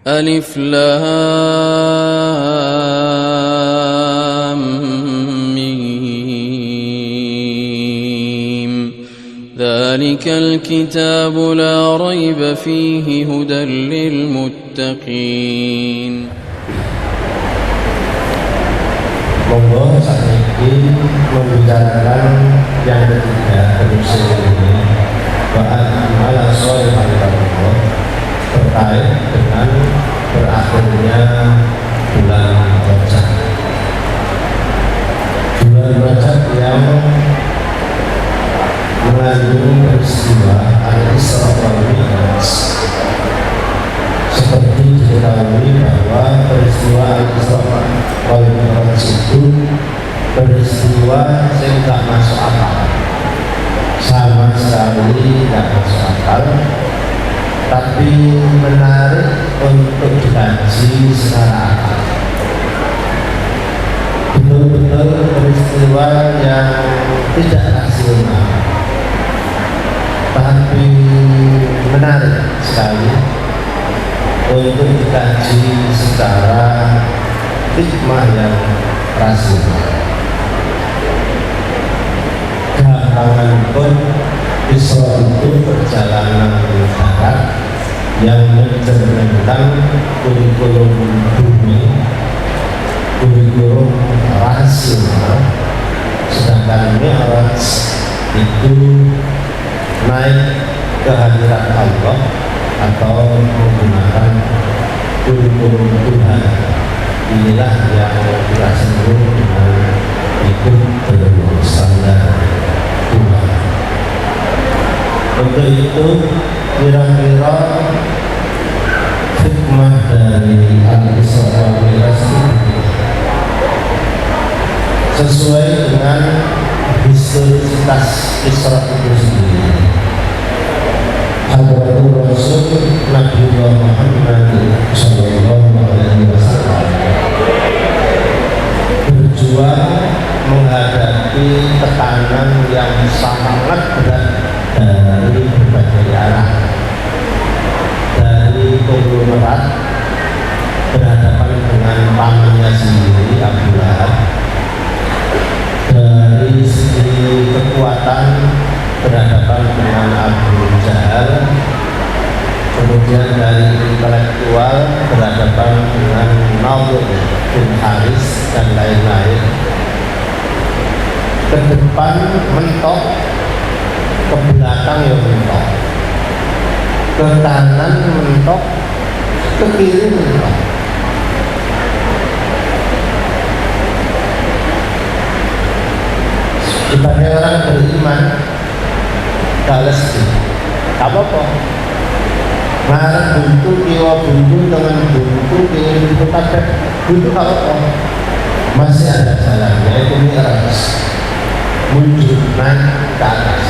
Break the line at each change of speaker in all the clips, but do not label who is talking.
ألف لام ميم ذلك الكتاب لا ريب فيه هدى للمتقين.
Monggo sakniki membicarakan yang ketiga tafsir ini ala sholihal Allah terkait dengan berakhirnya bulan Rajab. Bulan Rajab yang mengandung peristiwa Al-Isra wal Mi'raj. Seperti diketahui bahwa peristiwa Al-Isra wal Mi'raj itu peristiwa yang tidak masuk akal, sama sekali tidak masuk akal, tapi menarik untuk dikaji secara akal. Betul-betul peristiwa yang tidak rasional, tapi menarik sekali untuk dikaji secara hikmah yang rasional. Gampangan pun Isra itu perjalanan darat yang mencerminkan kurikulum bumi, kurikulum rasional, sedangkan Mi'raj itu naik ke hadirat Allah atau menggunakan kurikulum Tuhan. Inilah yang kita sebut dengan ikut berstandar Tuhan. Untuk itu kira-kira hikmah dari Al-Isra wal Mi'raj sesuai dengan historisitas Isra itu sendiri. Hadratul Rasul Nabi Muhammad Sallallahu Alaihi Wasallam berjuang menghadapi tekanan yang sangat berat dari berbagai arah, dari konglomerat berhadapan dengan pamannya sendiri Abu Lahab, dari segi kekuatan berhadapan dengan Abu Jahal, kemudian dari intelektual berhadapan dengan Nadir bin Haris dan lain-lain. Ke depan mentok, ke belakang ya mentok, ke kanan mentok, ke kiri mentok. Sebagai orang beriman, gak lesti, gak apa-apa. Ngarep buntu, kiwa buntu, dengan buntu, kiri buntu, kadang buntu gak apa-apa. Masih ada jalannya, itu Mi'raj. Mundur naik ke atas,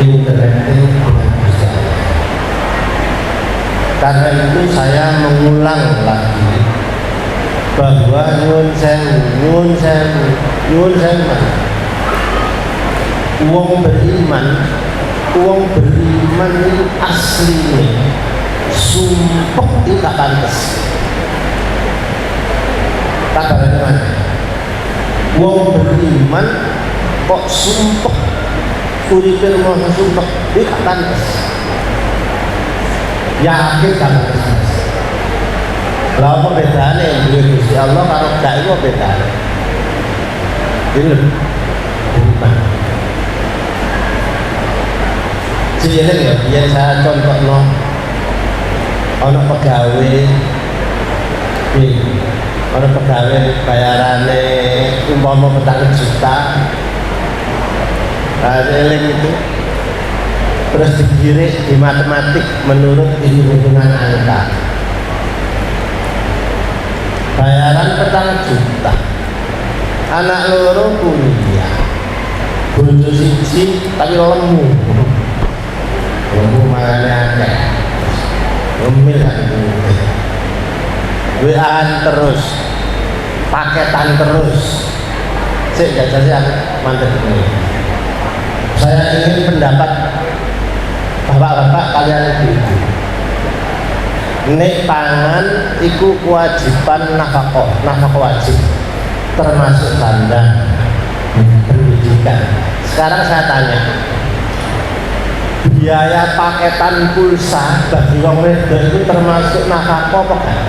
internet dengan berjalan. Karena itu saya mengulang lagi bahwa nyuwun sewu Uang beriman itu aslinya sumpah tidak pantas. Tak bagaimana? Uang beriman kok sumpah, kuripe mau sumpah tidak pantas. Yakin kan? Lalu apa bedanya yang Gusti Allah kalau gak itu bedanya? Ini beriman. Cilik ya, biar saya contoh ono pegawai bayarannya umpama 4 juta, cilik itu terus digiring di matematik menurut hitung-hitungan angka, bayaran 4 juta, anak loro kuliah, bojo siji tapi lemu mana akeh ngemil WA-an terus, paketan terus. Sik jajal mantep ini. Saya ingin pendapat bapak-bapak kalian ibu. nek pangan iku kewajiban nafkah wajib termasuk tanda pendidikan. Sekarang saya tanya, biaya paketan pulsa bagi wong wedok itu termasuk nafkah apa kan?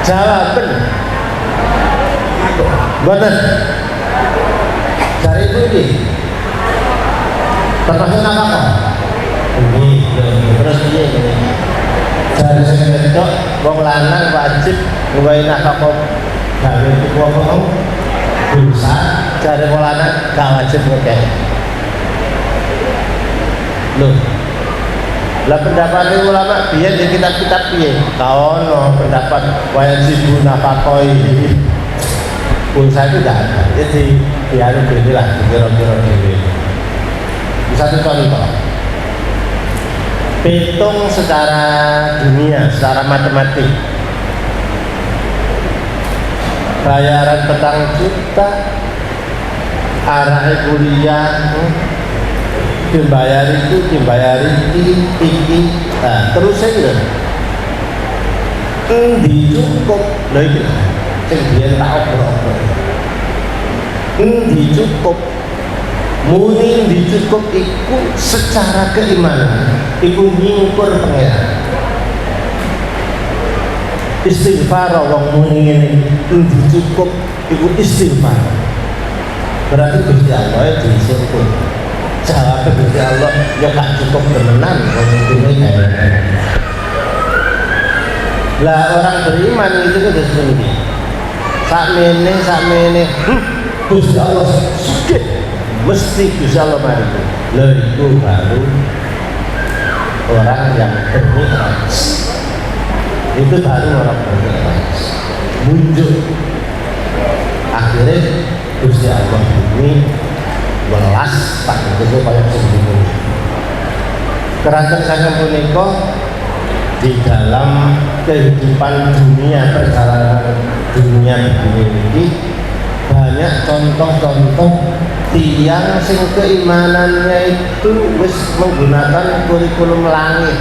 Jawaban bener dari itu ini termasuk nafkah. Ini terus ini dari sing wedok wong lanang wajib nggawe nafkah gawe wong pulsa, dari wong lanang gak wajib nggawe. Loh, lah pendapat ulama biyen di kitab-kitab piye? Kaono pendapat wajib nafkah pulsa itu tidak ada. Jadi dianu dhewe lah, kira-kira dhewe. Satu contoh, hitung secara dunia, secara matematik, bayaran petang juta, arah kuliah, dibayar itu, dibayar iki, nah, terus saya cukup lagi, kemudian tak obrol, cukup. Muni dicukup iku secara keimanan iku nyingkur pengeran istighfar wong muni ini dicukup iku istighfar berarti Gusti Allah disyukur. Jawab Gusti Allah ya gak cukup temenan wong ini lah orang beriman itu udah seperti sakmene Gusti Allah sugih mesti bisa lo mari itu baru orang yang bermi'raj, itu baru orang bermi'raj muncul akhirnya Gusti Allah ini welas tak itu kayak sebelum kerajaan saya punika di dalam kehidupan dunia perjalanan dunia ini banyak contoh-contoh tiang sing keimanannya itu wis menggunakan kurikulum langit,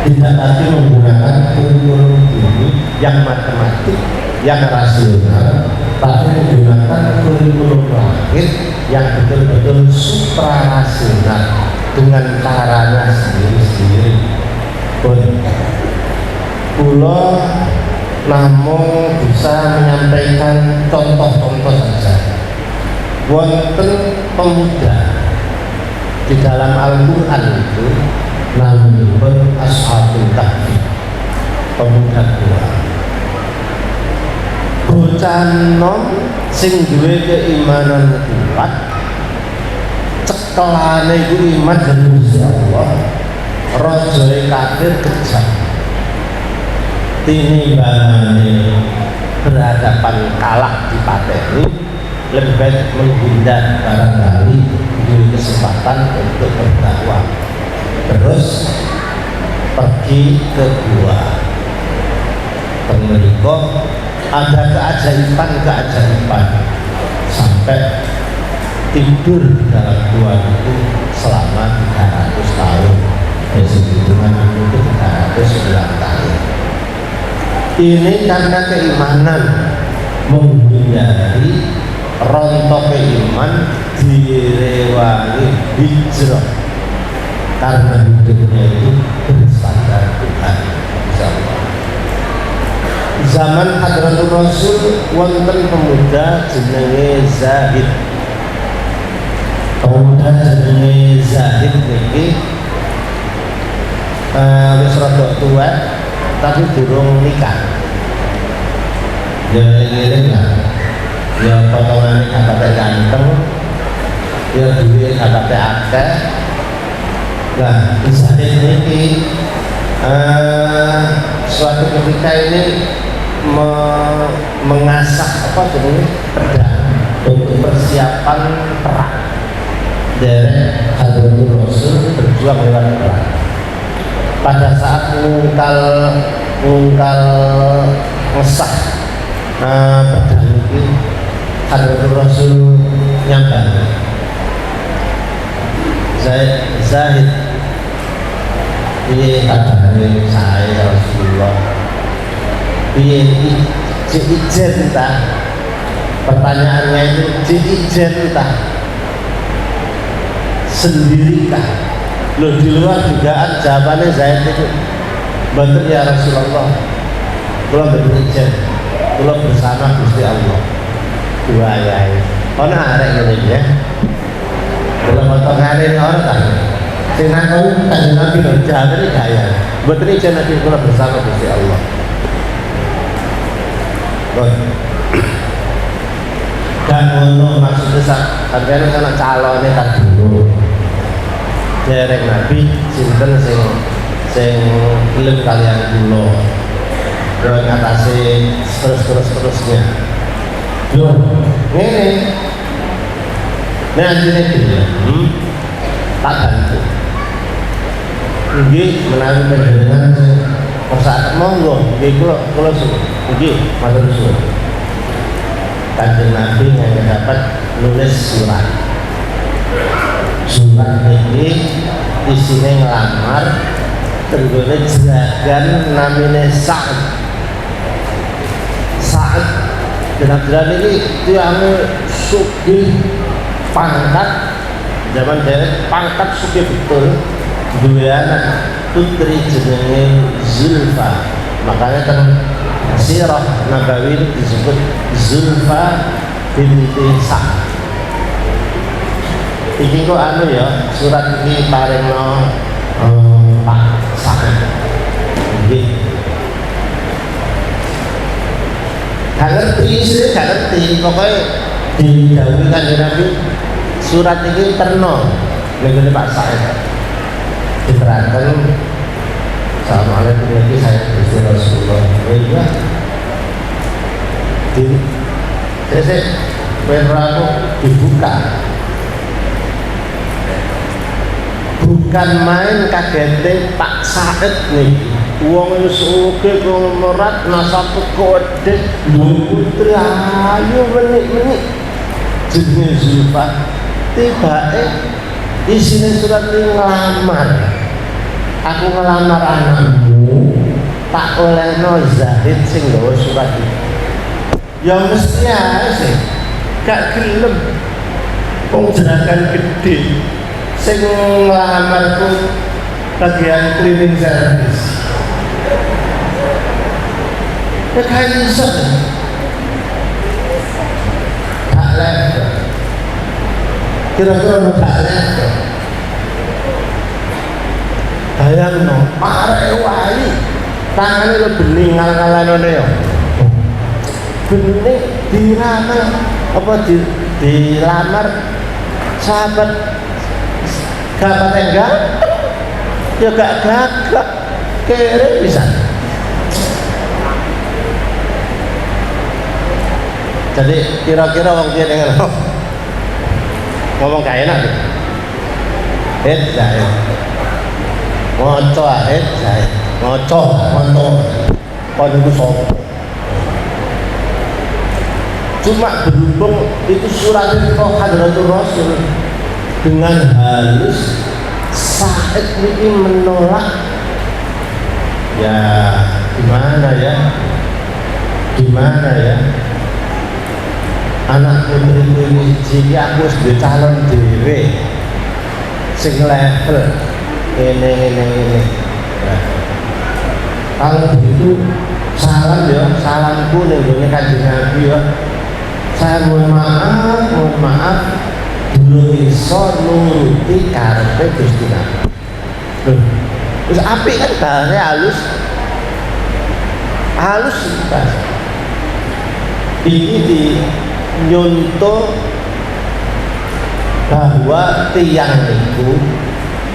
tidak lagi menggunakan kurikulum ini yang matematik, yang rasional, tapi menggunakan kurikulum langit yang betul-betul suprarasional dengan caranya sendiri-sendiri. Pulau namun bisa menyampaikan contoh-contoh saja. Wonten pemuda di dalam Al-Quran itu namun Ashabul Kahfi, pemuda tua, bocah nom sing duwe keimanan kuat, cekelane iku iman dengan Gusti Allah, rajae kafir kejam. Tinimbangane berhadapan kalah dipateni, lebih baik menghindar barangkali diberi kesempatan untuk berdakwah. Terus pergi ke gua. Pemerintah ada keajaiban sampai tidur dalam gua itu selama 300 tahun. Hitungan itu 309 tahun. Ini karena keimanan menghindari rontok iman direwangi hijrah karena hidupnya itu bersandar Tuhan. Insyaallah. Zaman Hadratul Rasul wonten pemuda jenenge Zahid. Pemuda jenenge Zahid niki wis rada tua tapi durung nikah. Ya eling lah. Ya potongan kakak ganteng, ya duit kakak akeh. Nah, misalnya ini suatu ketika ini mengasah apa jenis pedang untuk persiapan perang. Dari Hadratul Rasul berjuang lewat perang. Pada saat mengungkal ngesah pedang ini Hadratul Rasul nyampe Zahid piye kabare saya Rasulullah, piye ijen ta, pertanyaannya itu ijen ta, sendirikah? Loh, di luar dugaan jawabannya Zahid itu betul ya Rasulullah, kula betul ijen, kula bersama Gusti Allah. Dua ayat ono arek ngene ya, kula potongane ora ta, sing nakon kanjeng Nabi lho, jawabane gaya betul ijen Nabi kula bersama Gusti Allah. Gak ngono maksudnya sampeyan ana calone tak dulu derek Nabi sinten sing gelem kalian kula yo ngatasi terusnya yo ngene nanti tak bantu nggih menawi panjenengan persaat monggo nggih kula suwun nggih matur suwun. Kanjeng Nabi yang dapat nulis surat ini isinya ngelamar tenggone jeragan namanya Sa'ad jeragan ini tiangnya sugih pangkat zaman derek pangkat sugih betul, dua anak putri jenenge Zulfa, makanya kan sirah Nabawi itu disebut Zulfa binti Sa'ad. Iki kok anu ya, surat ini paringno Pak Sa'ad. Nggih. Gak ngerti sih, gak ngerti. Pokoknya didhawuhi Kanjeng Nabi surat ini terno ning Pak Sa'ad. Diterangkan Assalamualaikum lagi saya Gusti Rasulullah. Ya. Saya aku dibuka. Bukan main kagetnya Pak Sa'ad nih. Uang wis sugih konglomerat nasabut kode dua putri ayu menik jenenge Zulfa. Tibake isine surat ini ngelamar. Aku ngelamar anakmu, tak olehno Zahid sing gawa surat iki. Ya mesti ae sih. Gak gelem. Wong jeragan gede. Sing nglamarku bagian cleaning service. Ya kan iso. Gak level. Kira-kira gak level. Bayangno, arek wali tangane lo bening ngalang-alangane yo. Bening diramel apa dilamar sahabat gak patenggak ya gak gagak kere bisa. Jadi kira-kira waktu dia dengar ngomong gak enak gitu. Ngoco ngoco kon iku sapa. Cuma berhubung itu surat itu Hadratul Rasul dengan halus Sa'ad ini menolak. Ya gimana ya anak putri ini jika aku sudah calon dhewe sing level ini. Kalau begitu salamku nih gone Kanjeng Nabi ya. Saya mohon maaf belum bisa nuruti karepe Gusti Nabi. Wis apik kan bahasa halus bahasa. Ini di nyontoh bahwa tiang itu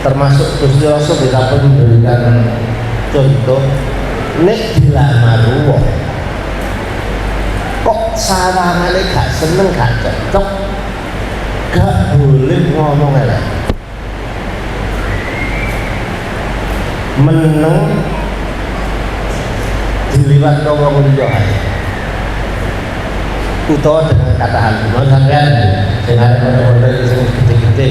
termasuk Gusti Rasul bisa memberikan contoh nek dilamar wong kok sawangane gak seneng gak cocok gak boleh ngomong elek meneng diliwat ngomong liya utawa dengan kata halus sampean sing arep ngomong sing gede-gede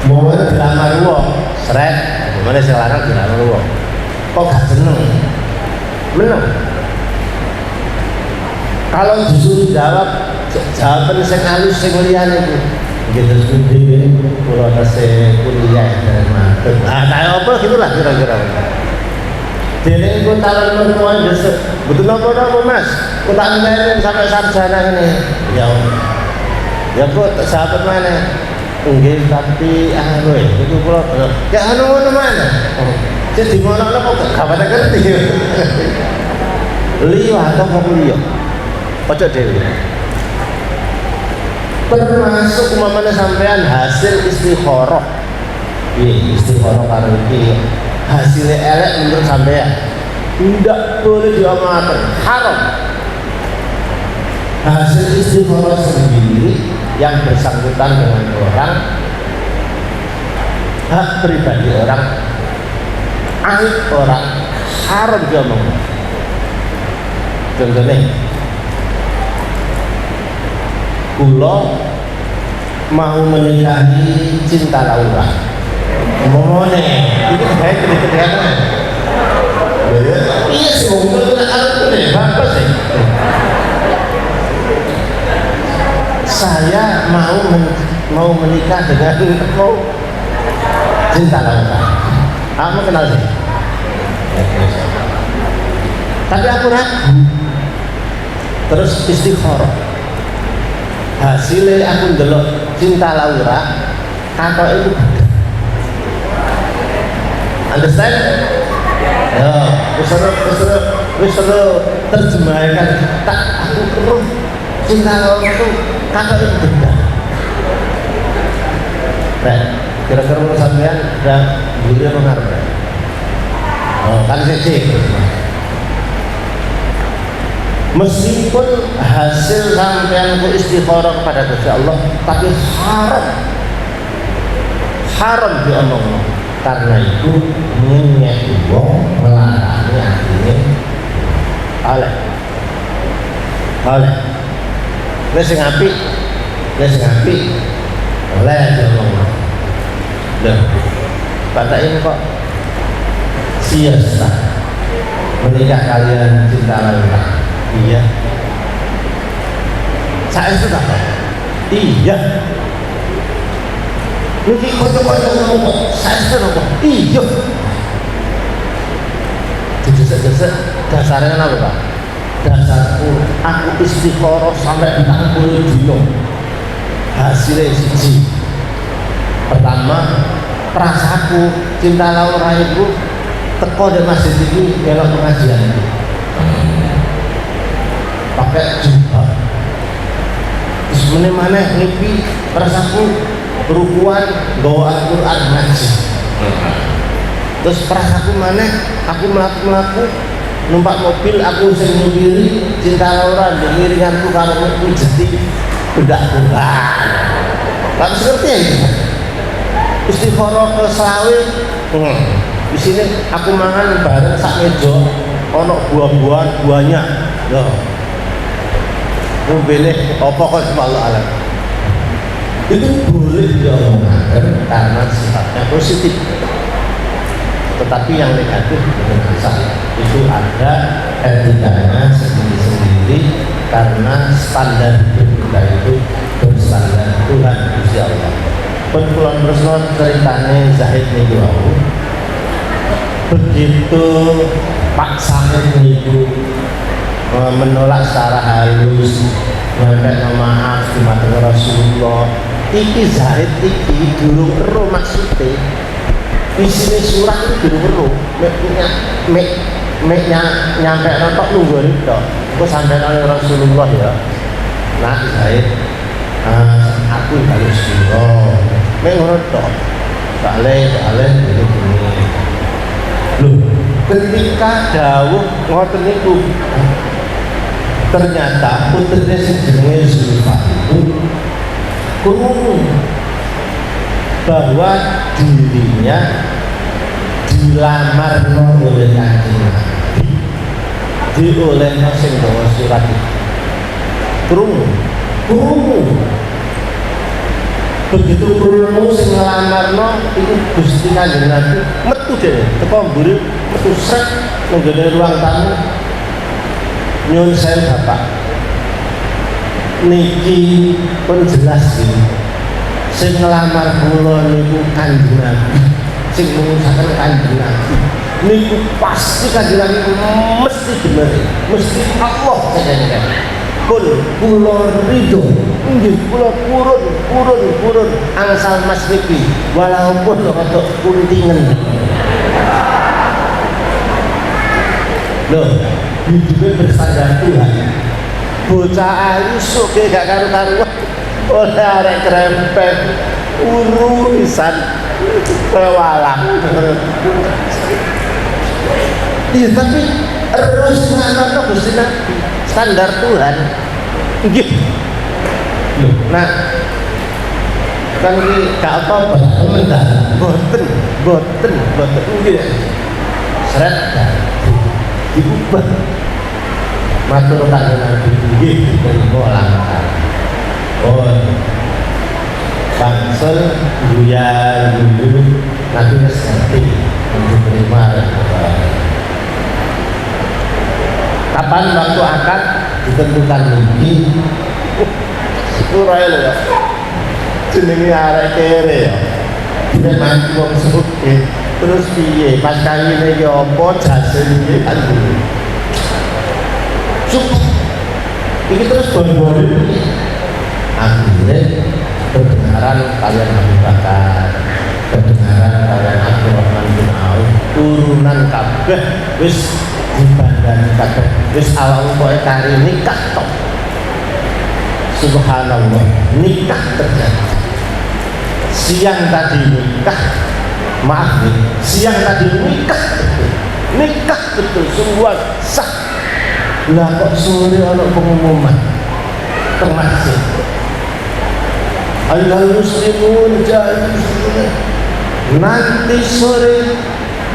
mau dilamar wong seret gimana sing lanang dilamar wong kok gak seneng menang kalau disuruh jawab jawaban sing halus sing liyane iku gitu sendiri kalau tasih kuliah dan mantep kayak apa gitulah kira-kira jadi aku taruh pertemuan besok betul apa mas aku tak ngelain sampai sarjana ini ya ya kok sahabat mana enggak tapi itu kalau ya mana jadi mana kok gak pada ngerti liyo atau kamu liyo ojo dewi termasuk umpamanya sampean hasil istikharah istikharah karo iki hasilnya elek menurut sampean tidak boleh diamalkan haram hasil istikharah sendiri yang bersangkutan dengan orang hak pribadi orang aib orang haram diomongkan contohnya kula mau menikahi Cinta Laura ngomongnya itu baik kedengaran iya sih ngomong apa sih saya mau menikah dengan Cinta Laura kamu kenal sih tapi aku ragu terus istikharah hasilnya aku ndelok Cinta Laura kakak itu understand? Ya, wis terjemahkan tak aku perlu Cinta Laura itu kakak itu beda nah, kira-kira menurut sampean dan beliau mengarang kan sih meskipun hasil sampean ku istikharah kepada Gusti Allah tapi haram diomong karena itu ngenyek wong melarang artinya oleh wis sing apik oleh diomong lho kata ini kok sia-sia menikah kalian Cinta Laura iya saya sudah iya ini kocok-kocok ngomong saya sudah ngomong iya desek-desek dasarnya apa Pak? Dasarku aku istikharah sampai 40 dino hasilnya siji pertama perasaku Cinta Laura itu teko di masjid ini melok pengajian pakai jubah terus mana ngipi perasaku berukuan bawa Al-Quran ngaji terus perasaku mana aku melaku numpak mobil aku sing nyupiri Cinta Laura ngiringanku kalau aku jadi bedak-bedak kamu seperti ya itu istikharah ke selawe di sini aku mangan bareng sak meja ono buah-buahan banyak loh mobilnya apa kok semalu alam itu boleh diomongkan karena sifatnya positif tetapi yang negatif bukan bisa itu ada etikanya sendiri-sendiri karena standar hidup kita itu berstandar Tuhan Gusti Allah penpulang bersama ceritanya Zahid nih begitu Pak Samir itu menolak secara halus menyampaikan maaf di mata Rasulullah iki Zahid iki durung ero maksudnya isine surat itu durung ero meknya nyampe nontok nunggu itu aku sampai oleh Rasulullah ya nah Zahid aku harus dulu mek ngono tok balik gitu loh ketika dawuh ngoten niku ternyata putrine sing jenenge Zulfa itu krungu bahwa dirinya dilamar oleh Kanjeng Nabi diolehno sing gawa surat itu krungu begitu krungu sing nglamarno iku Gusti Kanjeng Nabi metu dhewe teko mburi metu srek nggone ruang tamu. Nyuwun sewu Bapak, niki pun jelas iki sing nglamar kula niku Kanjeng Nabi, sing mengusahaken Kanjeng Nabi niku pasti Kanjeng Nabi mesti bener, mesti Allah saja. Pun kula ridho, nggih kula purun angsal Mas niki walaupun rada kuntingen. Loh, hidupnya bersandar Tuhan. Bocah ayu sok gak karu-karuan oleh arek krempet urusan pewalang. Iya tapi terus ngono Gusti Nabi standar Tuhan. Nggih. Nah, kan iki gak apa-apa, komentar. Boten nggih. Seret diubah. Matur Kanjeng Nabi nggih langkah. Oh. Bangsel guyan dulu nanti ngerti untuk terima. Kapan waktu akad ditentukan mungkin Suraya lho ya jenenge arek kere ya dia mati wong suke terus piye pas kawine ya apa jase iki kan cukup iki terus bon-bon akhirnya kebenaran kalian Abu Bakar kebenaran kalian Abdurrahman bin Auf turunan kabeh wis dibandani kabeh wis awal kowe kari nikah tok. Subhanallah, nikah terjadi. Siang tadi nikah, maaf nih, siang tadi nikah betul semua sah. Lah kok sore ana pengumuman termasuk Ayyuhal muslimun nanti sore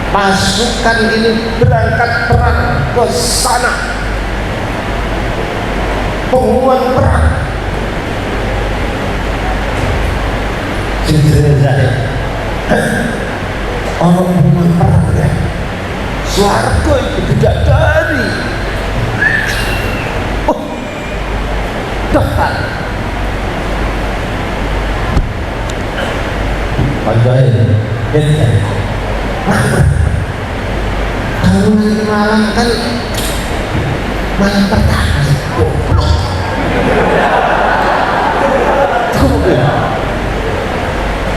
pasukan ini berangkat perang ke sana, pengumuman perang. Orang pengumuman perang ya, swarga itu bidadari. Oh, daftar. Panjai, kalau nanti malam kan malam pertama goblok.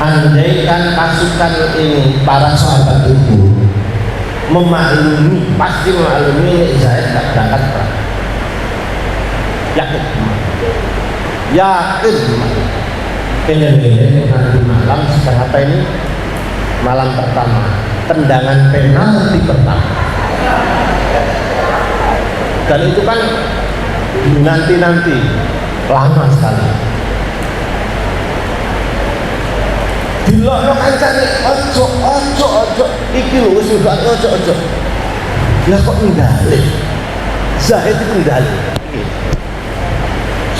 Andaikan pasukan ini para sahabat itu memaklumi, pasti memaklumi Zaid tak berangkat perang. Yakin ini nanti malam sekarang apa ini malam pertama tendangan penalti pertama dan itu kan nanti lama sekali dilokno kancane ojo iki lho wis udah ojo lah kok ngendale Zahid itu ngendale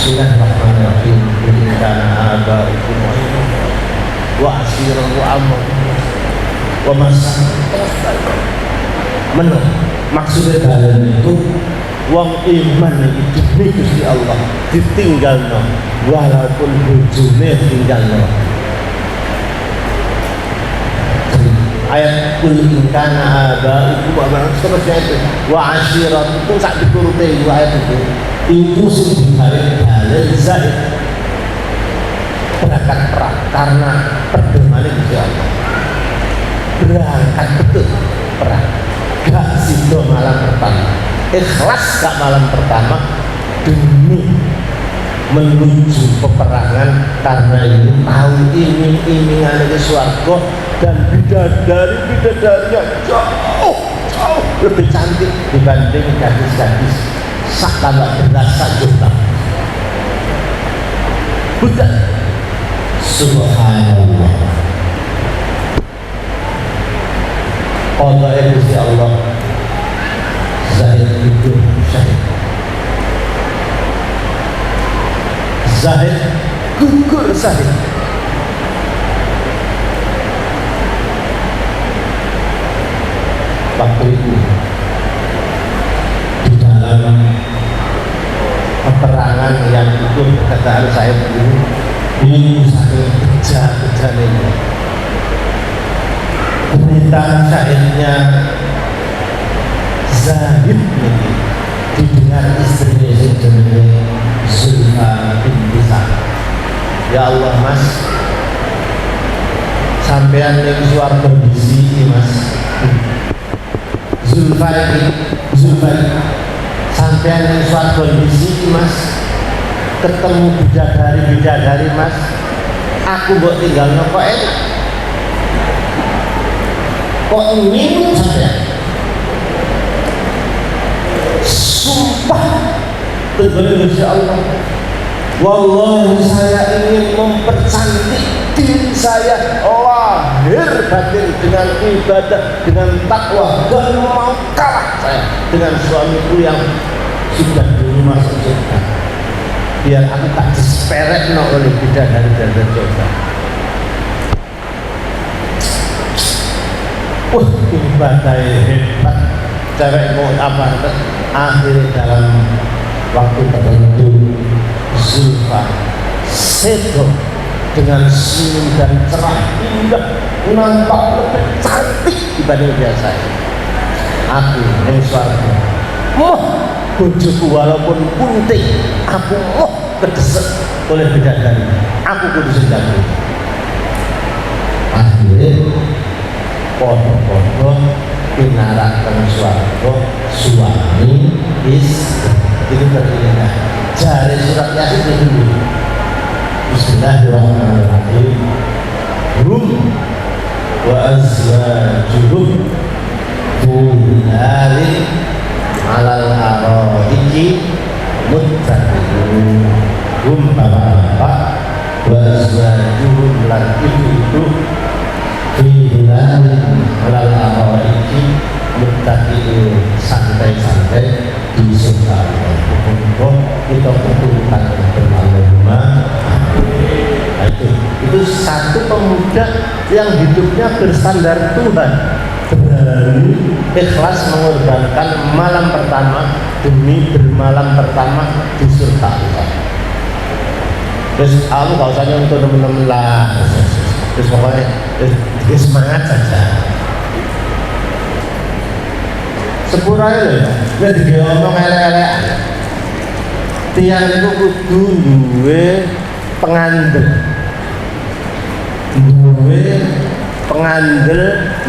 Bismillahirrahmanirrahim kana abaikum wa ashiru wa amr wa masan menurut maksudnya dalam itu wong iman itu demi Gusti Allah ditinggalno walaupun bojone tinggalno. Ayat kul in kana abaikum wa seterusnya itu wa ashiratukum sak diturute ayat itu sing dibalik Zaid berangkat perang karena pedoman Gusti Allah. Berangkat betul perang gak sido malam pertama ikhlas gak malam pertama demi menuju peperangan karena ini tahu iming-imingan ke swarga dan bidadari-bidadarinya jauh lebih cantik dibanding gadis-gadis sak tambah belas sak juta. Bukan subhanallah Allah Gusti Allah Zahid itu syahid Zahid gugur syahid waktu itu di dalam peperangan yang ikut perkataan saya ini saking kejah-kejah ini permintaan syahidnya Zahid ini didengar istrinya sebenarnya Zulfa binti Sa'ad. Ya Allah mas, sampean yang suar kondisi mas Zulfa sampean yang suar kondisi mas, ketemu bidadari mas, aku buat tinggal kok enak kok ingin sampean sumpah kepada Allah, wallahi saya ingin mempercantik diri saya lahir batin dengan ibadah, dengan takwa, dan mau kalah saya dengan suamiku yang sudah dulu masuk surga, biar aku tak disperek oleh bidadari dan coba. Ibadahnya hebat, cewek mau apa? Akhirnya dalam waktu tertentu Zulfa sedo dengan senyum dan cerah indah, nampak lebih cantik dibanding biasa. Aku yang suarga bojoku walaupun punting, aku kedesek oleh bidadari, aku kudu senjata. Akhirnya podo-podo pinarakan suarga suami istri itu terlihat jari surat Yasin dulu. Bismillahirrahmanirrahim. Rum wa azwajuhum bulalin alal araiki muttaqin. Rum bapak wa azwajuhum lan ibu bulalin alal araiki muttaqin, santai-santai di surga. Kita kumpulkan bersama. Itu satu pemuda yang hidupnya bersandar Tuhan, berani ikhlas mengorbankan malam pertama demi bermalam pertama di surga Allah. Terus kamu gak usah nyentuh temen-temen lah, terus pokoknya semangat saja. Sepura itu ya, nggak diomong elek-elek. Tiang itu kudu duwe pengandel,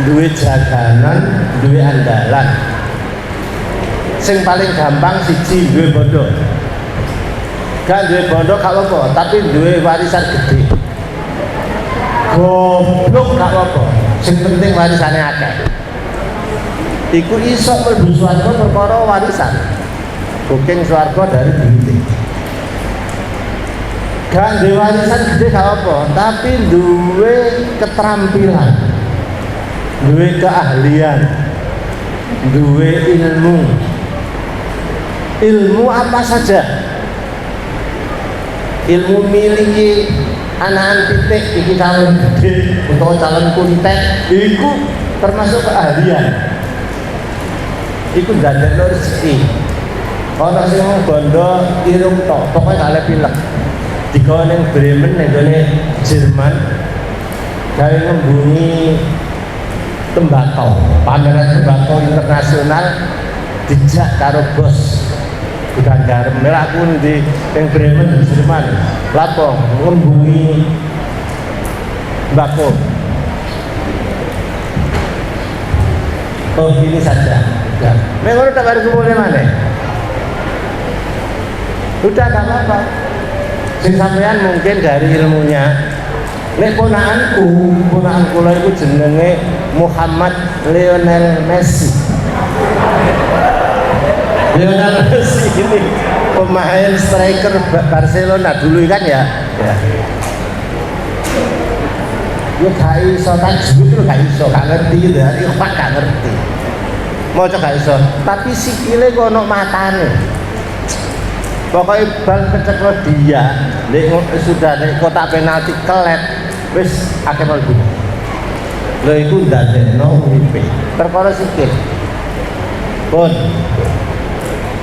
duwe jaganan, duwe andalan. Sing paling gampang siji duwe bondo. Gak duwe bondo gak apa, tapi duwe warisan gede. Goblok gak apa, sing penting warisannya akeh. Iku iso mlebu swarga perkara warisan. Booking swarga dari duit. Gak duwe warisan gede gak apa, tapi duwe keterampilan, duwe keahlian, duwe ilmu. Ilmu apa saja? Ilmu miliki anakan titik iki calon gede utawa calon kuntet, iku termasuk keahlian. Iku ndadekno rezeki. Ana sing bondo irung tok, pokoke gak oleh pilek. Digawa ning Bremen ning gone Jerman, gawe ngembungi tembakau, pameran tembakau internasional dijak karo bos. Bukan garam, merah aku di ning Bremen Jerman. Lapo ngembungi tembakau. Oh ini saja. Memang udah baru kumulnya mana? Udah gak apa-apa. Sing sampean mungkin dari ilmunya. Nek ponakanku lha iku jenenge Muhammad Lionel Messi. Lionel Messi ini pemain striker Barcelona dulu kan ya. Ya gak iso tajwid itu gak iso, gak ngerti gitu ya. Ikhwan gak ngerti. Mau coba iso, tapi sikile kok ono matane. Pokoknya bal kecekel dia, sudah di kotak penalti kelet, wis akeh mlebu. Lha iku ndadekno uripe. Perkara sikil. pun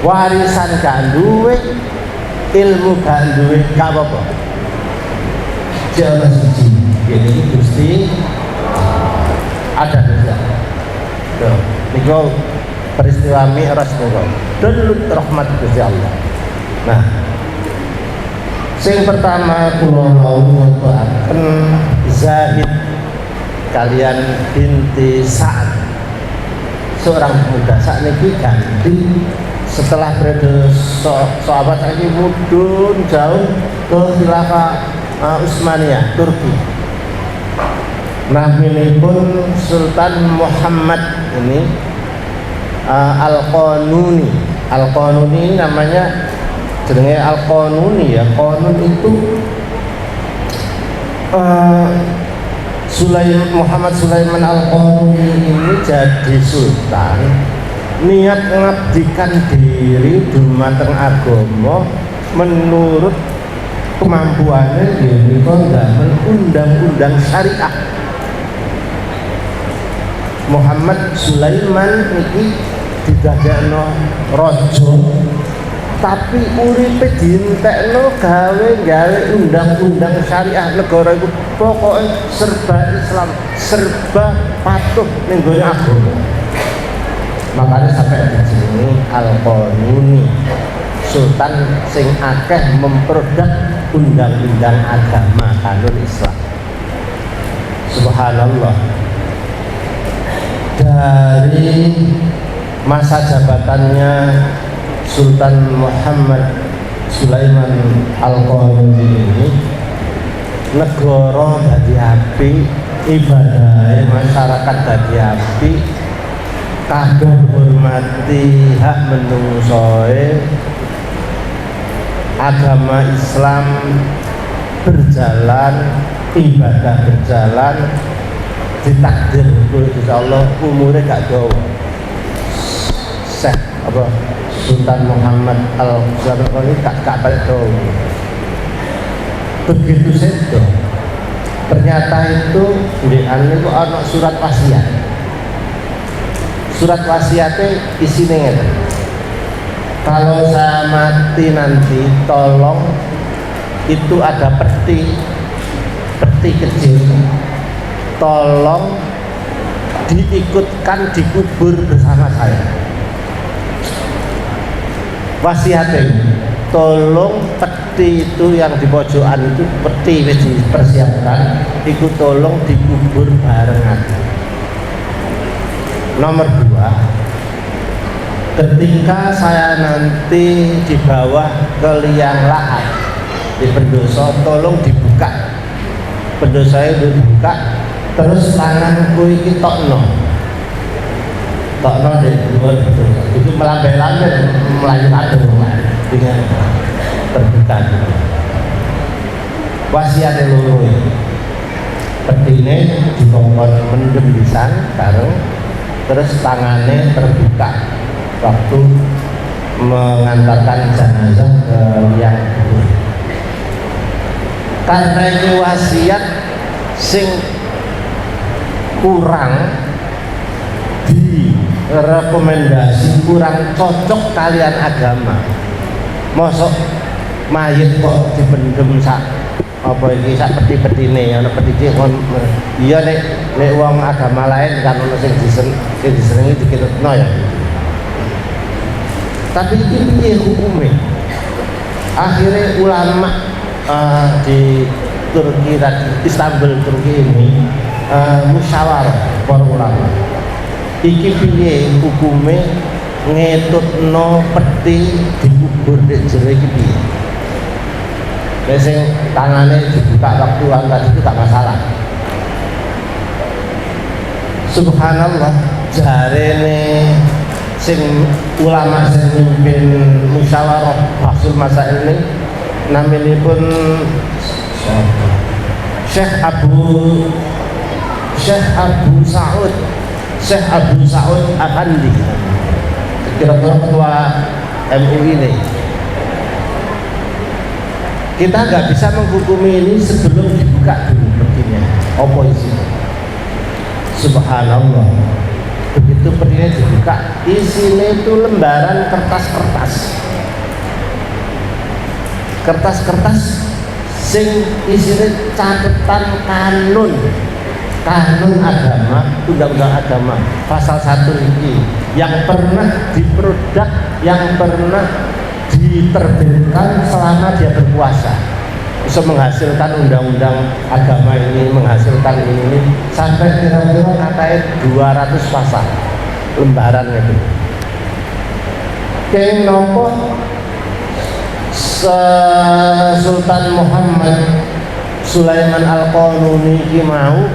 warisan gak duwe, ilmu gak duwe, gak apa-apa. Jangan siji, ini Gusti ada juga. Tuh, niku peristiwa Mi'raj niku. Dulu rahmat Gusti Allah. Nah, sing pertama kula mau nyobaken Zahid kalian binti Sa'ad, seorang pemuda saat ini ganti setelah periode sahabat ini mudun jauh ke khilafah Utsmaniyah Turki. Namanya pun Sultan Muhammad ini Al-Qanuni. Al-Qanuni namanya jenenge Al-Qanuni ya. Qanun itu Muhammad Sulaiman Al-Qanuni ini jadi sultan, niat mengabdikan diri dumateng agama menurut kemampuannya, yaitu ndamel undang-undang syariah. Muhammad Sulaiman iki didadekno raja, tapi uripe dientekno gawe undang-undang syariah negara iku pokoknya serba Islam, serba patuh ning gone agama. Makanya sampai di sini Al-Qanuni, sultan sing akeh memproduk undang-undang agama kanun Islam. Subhanallah. Dari masa jabatannya Sultan Muhammad Sulaiman Al-Qanuni ini, negara dadi api, ibadah masyarakat dadi api, kabeh hormati hak menungsoe, agama Islam berjalan, ibadah berjalan, ditakdir Gusti Allah umure gak dawa. Syekh apa Sultan Muhammad Al-Qanuni gak balik dawa. Begitu sedo. Ternyata itu di anu itu ana surat wasiat. Surat wasiatnya isinya ngeten. Kalau saya mati nanti, tolong itu ada peti kecil, tolong diikutkan dikubur bersama saya. Wasiatnya, tolong peti itu yang di pojokan itu, peti wis dipersiapkan, itu tolong dikubur barengan. Nomor 2, ketika saya nanti di bawah ke liang lahat di pendoso, tolong dibuka pendoso itu dibuka, terus tanganku iki tokno di luar itu melambai-lambai melayu adem dengan terbuka. Wasiat loro petine dikongkon mendem pisan bareng, terus tangannya terbuka waktu mengantarkan jenazah ke liang kubur. Karena ini wasiat sing kurang direkomendasi, kurang cocok kalian agama. Mosok mayit kok dipendem sak apa iki sak peti-petine, ana petine kon iya nek wong agama lain kan ono sing disenengi diketutno ya. Tapi ini piye hukumnya? Akhirnya ulama di Turki, Istanbul Turki ini musyawarah para ulama. Iki piye hukumnya ngetutno peti dikubur di jero iki piye? Sing tangannya dibuka waktu angkat itu gak masalah. Subhanallah, jarene sing ulama sing mimpin musyawarah bahsul masail ini naminipun Syekh Abu Sa'ud Afandi, kira-kira ketua MUI ini. Kita nggak bisa menghukumi ini sebelum dibuka dulu petinya oposisi. Subhanallah, begitu begitu perginya dibuka, isinya itu lembaran kertas sing isinya catatan kanun agama, undang-undang agama pasal 1 ini yang pernah diproduk, yang pernah diterbitkan selama dia berpuasa, bisa menghasilkan undang-undang agama ini, menghasilkan ini sampai kira-kira katanya 200 pasal lembaran itu. Keng nopo Sultan Muhammad Sulaiman Al-Qanuni ki mau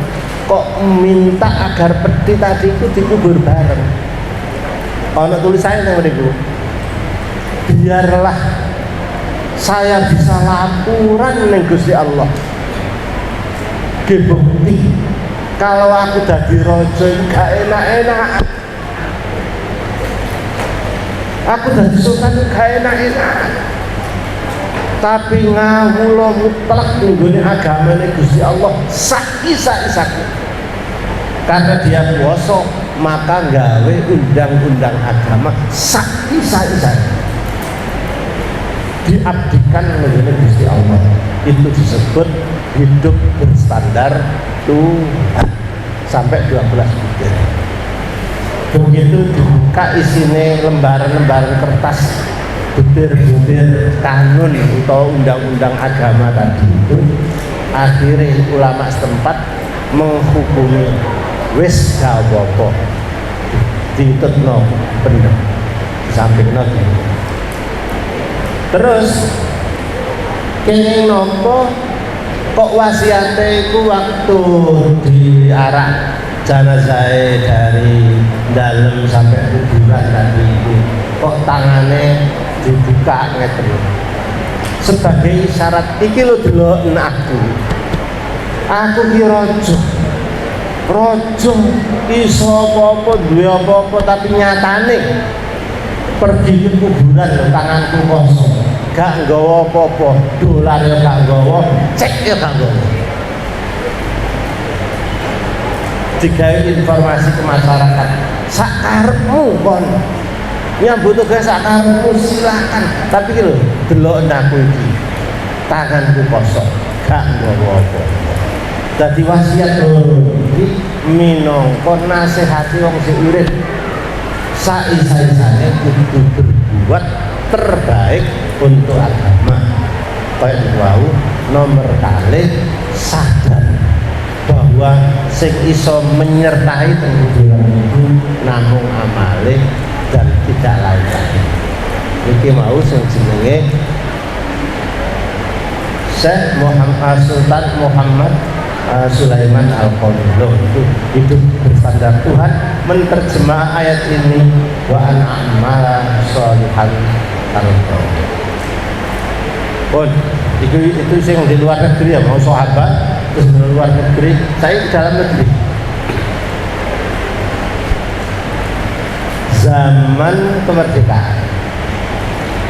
kok minta agar peti tadi itu dikubur bareng. Ono tulisannya nang mriku. Biarlah saya bisa laporan ning Gusti Allah. Ki bukti kalau aku dadi raja gak enak-enak. Aku dadi sultan gak enak-enak. Tapi ngawula mutlak nggone agamane Gusti Allah sak-isa-isaku. Karena dia puasa maka gawe undang-undang agama sak-isa-isaku. Diabdikan nggone Gusti Allah. Itu disebut hidup berstandar Tuhan sampai 12 butir. Begitu dibuka isinya lembaran-lembaran kertas butir-butir kanun atau undang-undang agama tadi itu, akhirnya ulama setempat menghukumi wis gak apa-apa ditutno bener disampingno gitu. Terus kene nopo kok wasiate iku waktu diarak jenazah dari dalam sampai kuburan tadi itu kok tangannya dibuka ngeten sebagai isyarat iki lho deloken aku ki raja iso apa-apa duwe apa-apa tapi nyatane pergi ke kuburan lho tanganku kosong gak nggawa apa-apa dolar ya gak nggawa cek ya gak nggawa digawe informasi ke masyarakat sakarepmu kon nyambut tugas sakarepmu silakan tapi lho delok aku iki tanganku kosong gak nggawa apa-apa. Dadi wasiat iki minangka nasihati wong sing urip saisa-isane kudu berbuat terbaik untuk agama. Kayak wau nomor kalih sadar bahwa sing iso menyertai tenggulan itu namung amale dan tidak lain lagi. Iki mau sing jenenge Syekh Muhammad Sultan Muhammad Sulaiman Al-Qanuni itu hidup berstandar Tuhan menerjemah ayat ini wa an amala sholihan tardo. Pun itu sing di luar negeri ya mau sahabat terus di luar negeri, saya di dalam negeri. Zaman kemerdekaan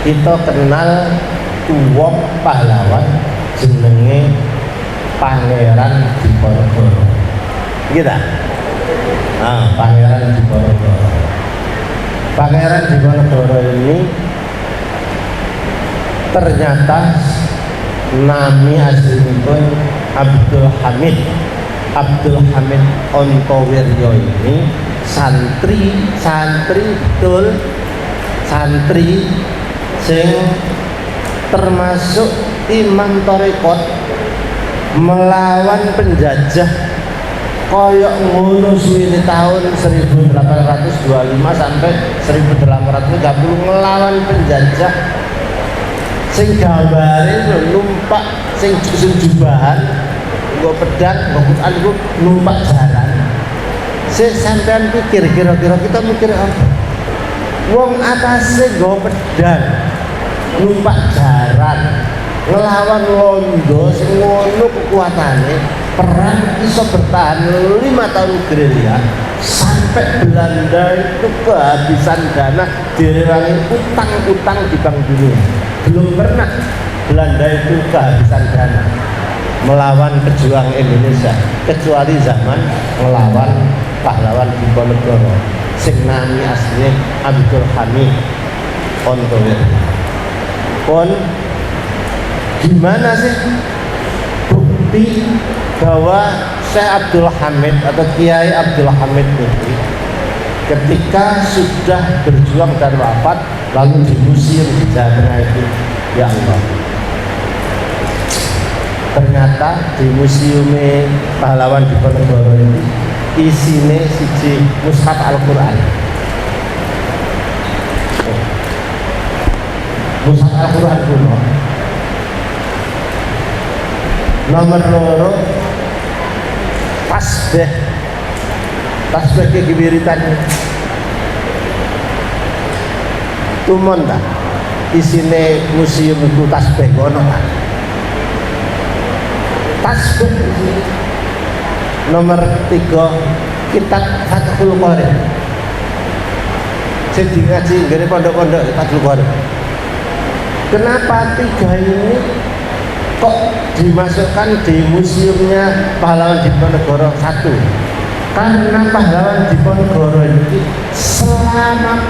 kita kenal wong pahlawan jenenge Pangeran Diponegoro. Gitu. Pangeran Diponegoro. Pangeran Diponegoro ini ternyata nami aslinipun Abdul Hamid Ontowiryo ini santri sing termasuk imam tarekat melawan penjajah koyok ngono suwene tahun 1825 sampai 1830 melawan penjajah sing gambare numpak sing jubahan nggo pedang nggo Quran nggo numpak jaran. Sampean pikir kira-kira kita mikir apa? Wong atase nggo pedang numpak jaran ngelawan londo sing ngono kekuatane perang iso bertahan 5 tahun gerilya sampai Belanda itu kehabisan dana direwangi utang-utang di Bank Dunia. Belum pernah Belanda itu kehabisan dana melawan pejuang Indonesia kecuali zaman melawan pahlawan Diponegoro. sing nami aslinya Abdul Hamid Ontowir. Pun gimana sih bukti bahwa Syekh Abdul Hamid atau Kiai Abdul Hamid itu ketika sudah berjuang dan wafat lalu di museum di Jawa Tengah itu, ya Allah, ternyata di museum pahlawan Diponegoro ini isinya siji mushaf Al-Quran. Mushaf Al-Quran kuno. Nomor loro tasbih kewiritan tumon tak isine museum itu tasbih kono tak tasbih. Nomor 3 kitab Fathul Qorib sing ngaji ngene pondok-pondok Fathul Qorib. Kenapa 3 ini kok dimasukkan di museumnya pahlawan Diponegoro 1? Karena pahlawan Diponegoro ini selama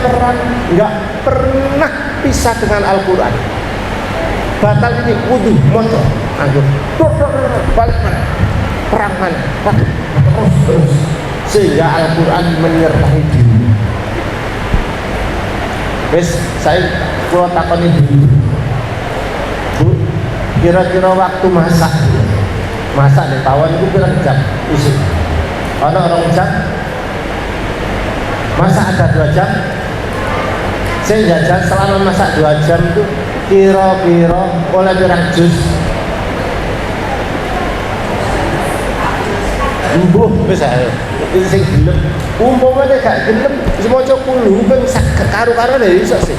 perang nggak pernah pisah dengan Al-Quran. Batal ini wudu motor anggur balik mana perang mana terus sehingga Al-Quran menyertai diri. Wes saya kalau takoni dulu Bu, kira-kira waktu masak di tawon itu berapa jam isi? Orang jam masak ada 2 jam. Saya jajan selama masak 2 jam itu kira-kira oleh berang jus mbuh misalnya itu sing gelem umpamanya gak gelem semua puluh ben sak karo-karo dari iso sih.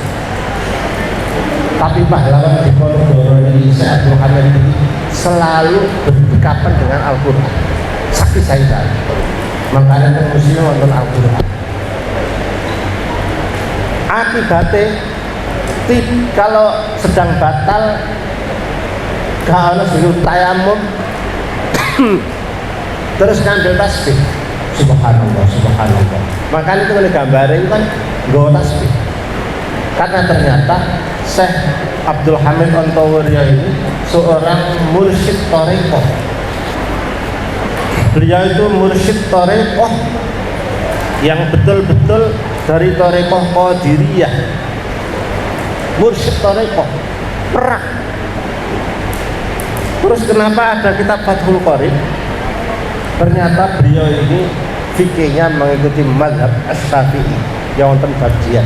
Tapi pahlawan Diponegoro ini Syekh Abdul Hamid ini selalu berdekatan dengan Al-Quran. Sakit saya makanya museum nonton Al-Quran. Akibatnya kalau sedang batal kalau suruh tayamum terus ngambil tasbih, subhanallah subhanallah. Makanya itu oleh gambarnya itu kan nggawa tasbih. Karena ternyata Syekh Abdul Hamid Ontowir ini seorang mursyid thariqah. Beliau itu mursyid thariqah yang betul-betul dari thariqah Qadiriyah. Mursyid thariqah perak. Terus kenapa ada kitab Fathul Qorib? Ternyata beliau ini fikihnya mengikuti mazhab Asy-Syafi'i yang wonten bab jihad.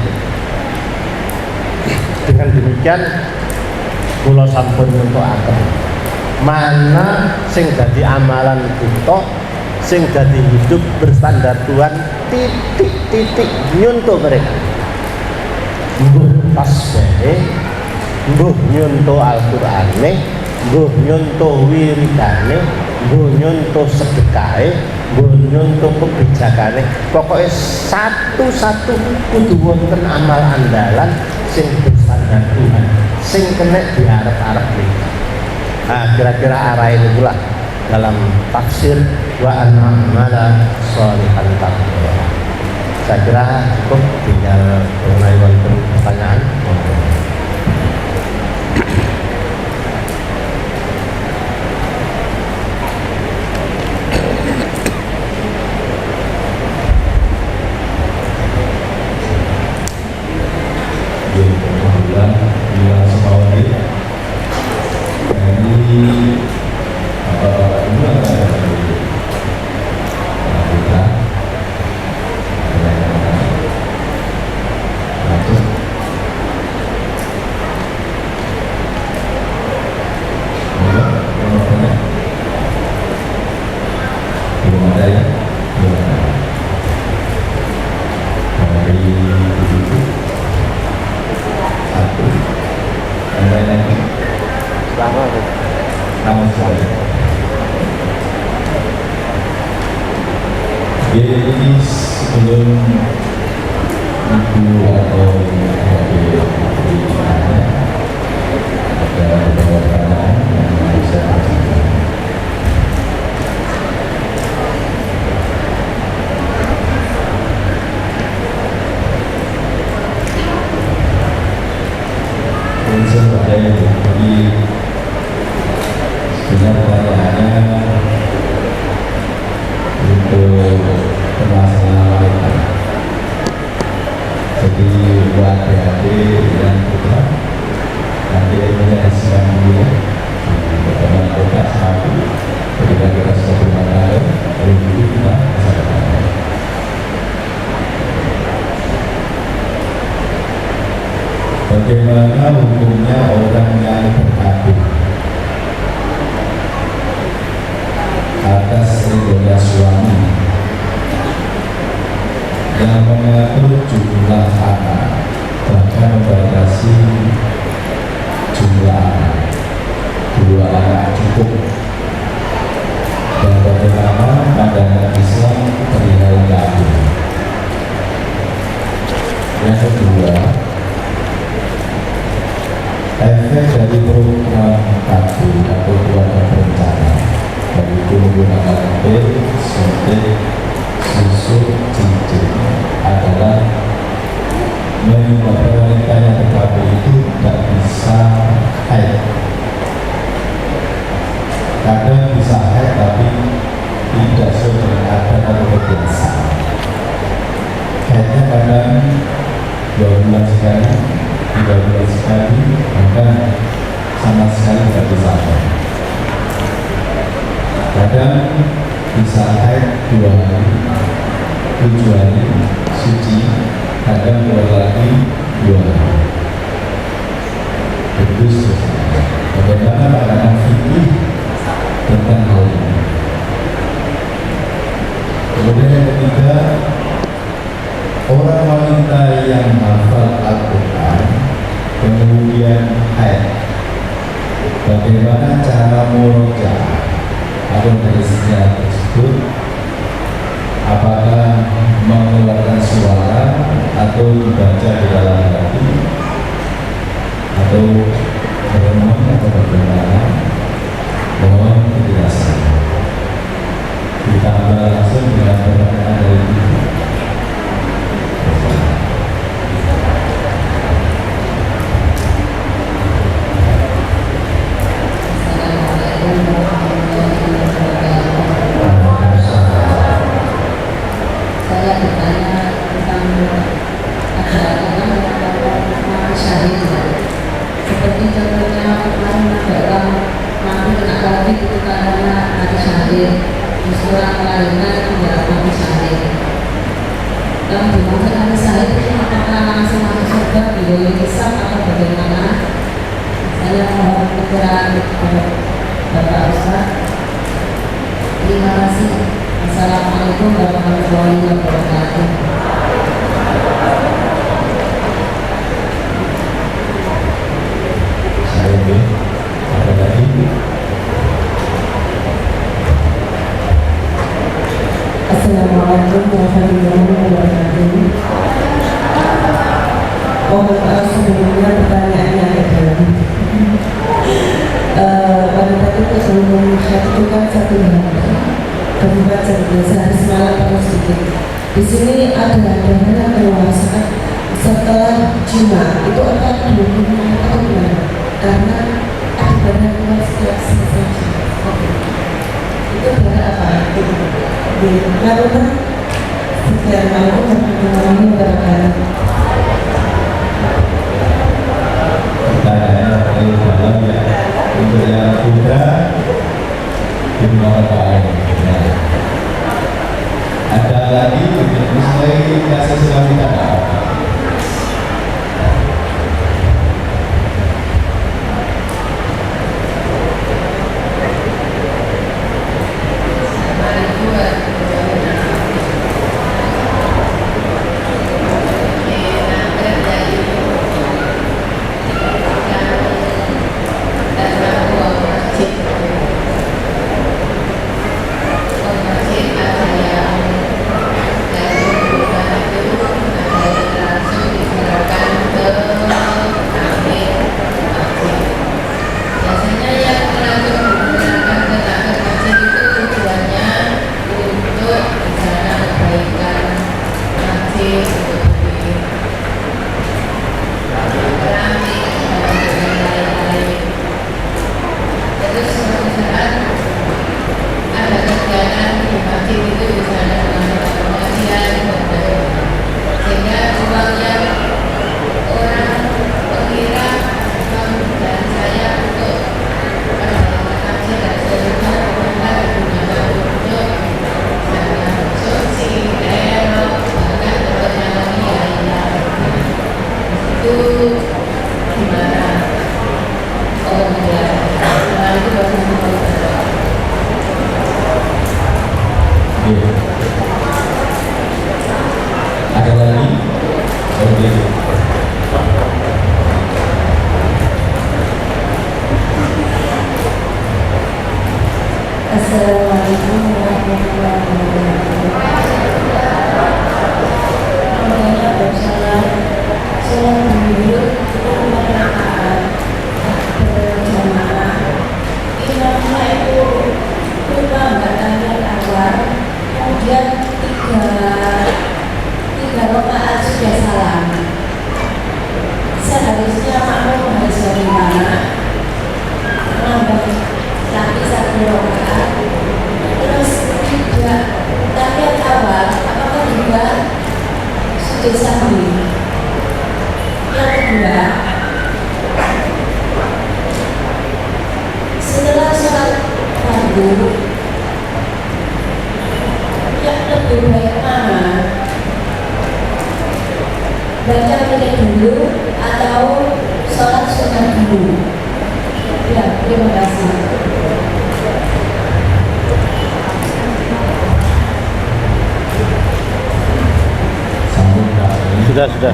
Dengan demikian kula sampun nyentuhaken mana sing dadi amalan kita, sing dadi hidup berstandar Tuhan, titik-titik nyuntuh mereka. Mbuh tasbih, mbuh nyuntuh Al-Qur'ane, mbuh nyuntuh wiridane, mbuh nyuntuh sedekahe, mbuh nyuntuh kebijakane. Pokoknya satu-satu kudu wonten amal andalan sing berstandar Tuhan, sing kena diharap-harap nih. Nah, kira-kira arah ini pula dalam tafsir wa an'amala sholihan taqwa. Saya kira cukup, tinggal mulai wonten pertanyaan.
Jadi sebelum ibu atau ada beberapa pertanyaan yang bisa permasalahan wanita. Jadi buat adik-adik yang putra nanti ilmunya disiapkan dulu ya. Bagaimana kita satu ketika kita sudah berumah tangga, lalu dulu kita bisa bertanya. Bagaimana hukumnya orang yang berkabung atas ridhonya suami yang mengatur jumlah anak, bahkan membatasi jumlah anak, 2 anak cukup, dan bagaimana pandangan Islam perihal kabung. Yang kedua, efek dari program kabung atau keluarga berencana, yaitu menggunakan pil, suntik, susu, cincin, adalah menyebabkan wanita yang berkabung itu tidak bisa haid. Kadang bisa haid tapi tidak sesuai dengan adat atau kebiasaan. Haidnya kadang 2 bulan sekali, 3 bulan sekali, bahkan sama sekali tidak bisa haid. Kadang bisa haid 2 hari, 7 hari suci, kadang keluar lagi 2 hari. Begitu. Bagaimana pandangan fikih tentang hal ini? Kemudian yang ketiga, orang wanita yang hafal Al-Quran kemudian haid, bagaimana cara murojaah atau hadisnya tersebut? Apakah mengeluarkan suara atau dibaca di dalam hati atau merenung atau bagaimana? Mohon penjelasan. Ditambah langsung dengan pertanyaan dari ibu.
Saya bertanya tentang mati syahid. Seperti contohnya kemarin ada orang mati kena COVID itu karena mati syahid. Istilah lainnya tidak mati syahid. Yang dimaksud mati syahid itu apakah langsung masuk surga di Islam atau bagaimana? Saya mohon pencerahan kepada Bapak Ustaz. Terima kasih. Assalamualaikum warahmatullahi wabarakatuh.
Saya B. Apa lagi?
Assalamualaikum warahmatullahi wabarakatuh. Mohon maaf sebelumnya pertanyaannya agak dalam. Pada tadi sebelum saya itu kan 1 hari berbuat sehari semalam atau sedikit. Di sini ada darah keluar setelah jima itu akan dihubungi atau gimana? Karena ada darah keluar setiap selesai jima. Itu darah apa? Lalu sekian malam warahmatullahi wabarakatuh.
Pertanyaannya paling dalam ya. Untuk yang putra di nomor lain. Ada lagi selain kasih selam kita.
majelis taklim. Yang kedua, setelah sholat fardu, yang lebih baik mana? Baca wirid dulu atau sholat sunat dulu? Ya, terima kasih.
Sudah.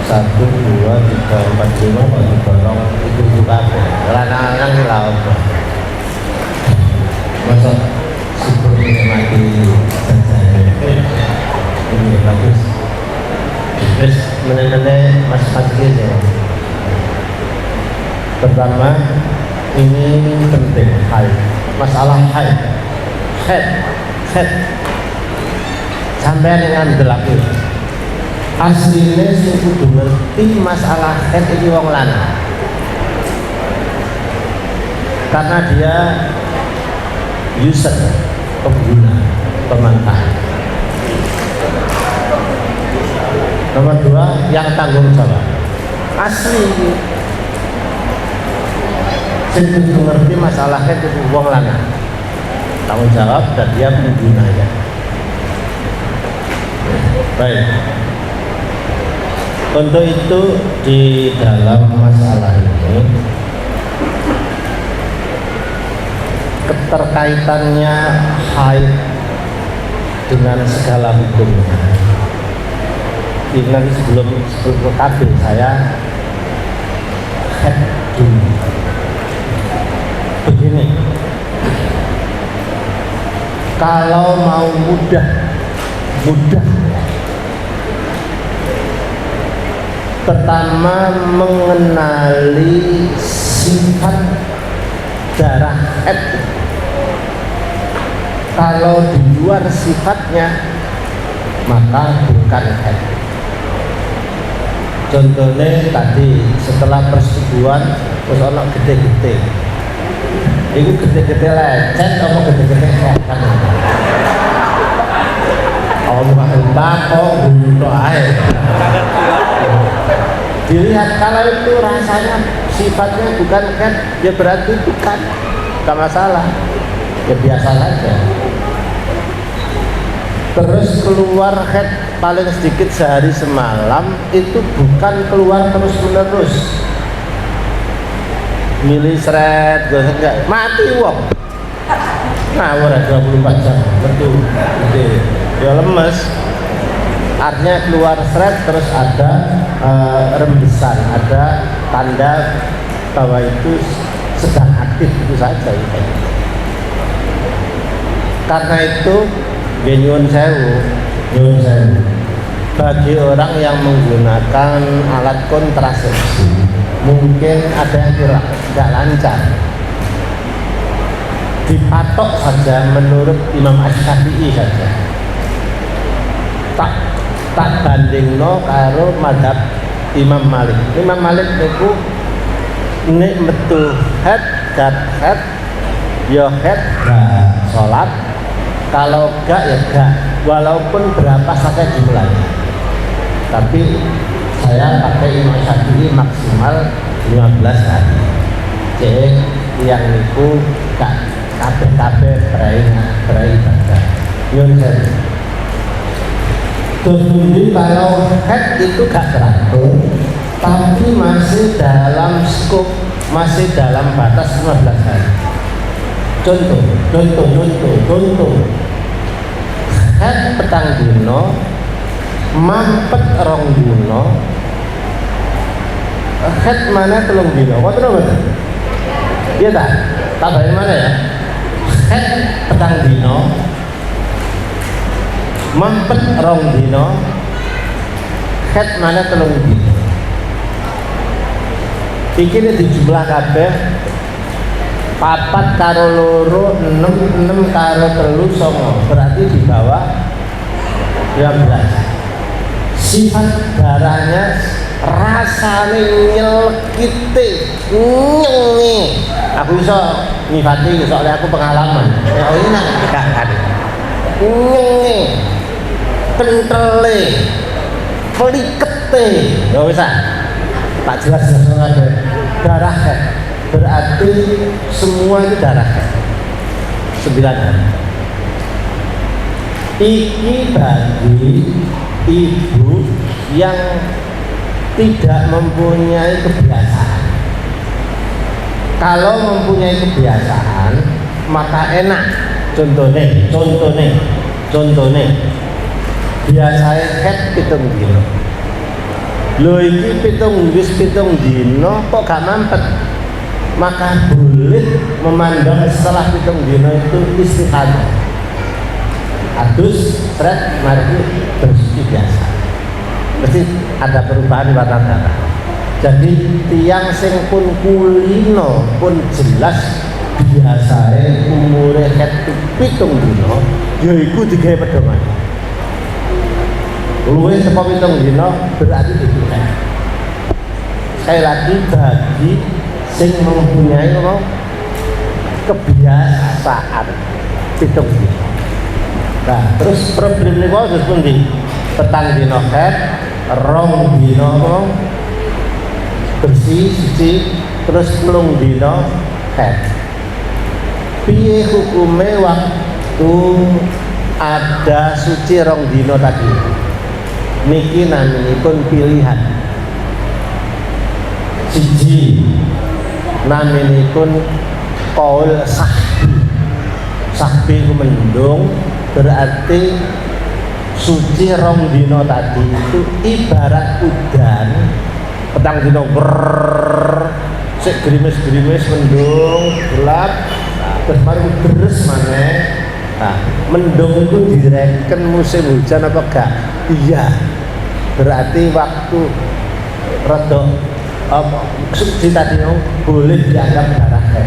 Satu, dua, tiga, empat, lima, bagi borong itu kafe. Lanang-lanang ini laut. Masa syukur menikmati ini bagus. Terus menentukan mas ini. Pertama, ini penting haid. Masalah haid. Sampai dengan berlaku. Aslinya sing kudu ngerti masalah haid iki wong lanang. Karena dia user, pengguna, pemanfaat. Nomor dua, yang tanggung jawab. Asli sing kudu ngerti masalah haid itu wong lanang. Tanggung jawab dan dia penggunanya. Baik. Untuk itu di dalam masalah ini keterkaitannya haid dengan segala hukumnya. Nanti sebelum kabel saya haid dulu. Begini, kalau mau mudah pertama mengenali sifat darah haid. Kalau di luar sifatnya maka bukan haid. Contohnya tadi setelah persetubuhan terus ono gede-gede. Itu gede-gede lecet atau gede-gede setan? Allah kok untuk air. Dilihat kalau itu rasanya sifatnya bukan kan, ya berarti bukan, gak masalah, ya biasa saja. Terus keluar haid paling sedikit sehari semalam itu bukan keluar terus menerus. Milih seret, enggak mati wong. Ngawur 24 jam, betul. Ya lemes. Artinya keluar seret terus ada rembesan, ada tanda bahwa itu sedang aktif, itu saja. Karena itu nyuwun sewu, bagi orang yang menggunakan alat kontrasepsi mungkin ada yang tidak lancar, dipatok saja menurut Imam Asy-Syafi'i saja, tak bandingno karo madhab Imam Malik. Imam Malik itu nek metu haid gak haid ya haid gak sholat, kalau gak ya gak, walaupun berapa saja jumlahnya. Tapi saya pakai Imam Syafi'i maksimal 15 hari. Jadi yang itu gak kabeh beribadah. Nyun sewu. Terus kalau haid itu gak teratur, tapi masih dalam skop, masih dalam batas 15 hari. Contoh. Haid petang dino, mampet rong dino, haid mana telung dino? Kau tahu betul? Iya tak? Tabahin mana ya? Haid petang dino, mampet rong dino, haid mana telung dino. Iki nek dijumlah kabeh 4 karo loro 6 karo 3 9 berarti di bawah 12. Sifat darahnya rasane nyelkite nyengi. Aku iso nyifati soalnya aku pengalaman. Ya ini nak kan. Nyengi. Kentele. Pelikete. Ya wis tak jelas ada darah kan. Berarti semua itu darah kan. 9 hari. Iki bagi ibu yang tidak mempunyai kebiasaan. Kalau mempunyai kebiasaan maka enak. Contohnya biasanya head 7 dino. Lho iki 7 dino kok gak mampet. Maka boleh memandang setelah 7 dino itu istiqamah. Adus, seret, mari bersuci biasa. Mesti ada perubahan batang darah. Jadi tiang sing pun kulino pun jelas biasanya umure ket 7 dino yaiku digawe pedoman. Luwih saka 7 dino berarti dibuka. Sekali lagi bagi sing mempunyai kebiasaan 7 dino. Nah, terus problem niku terus pundi? Petang dino ket, 2 dino bersih suci, terus 3 dino ket. Piye hukume waktu ada suci 2 dino tadi? Niki naminipun pilihan. Siji naminipun qaul sahbi ku mendung, berarti suci 2 dino tadi itu ibarat udan. Petang dino sik gerimis-gerimis mendung gelap terus mari deres maneh. Nah, mendung itu direken musim hujan apa enggak? Iya. Berarti waktu rada suci tadi boleh dianggap darah haid.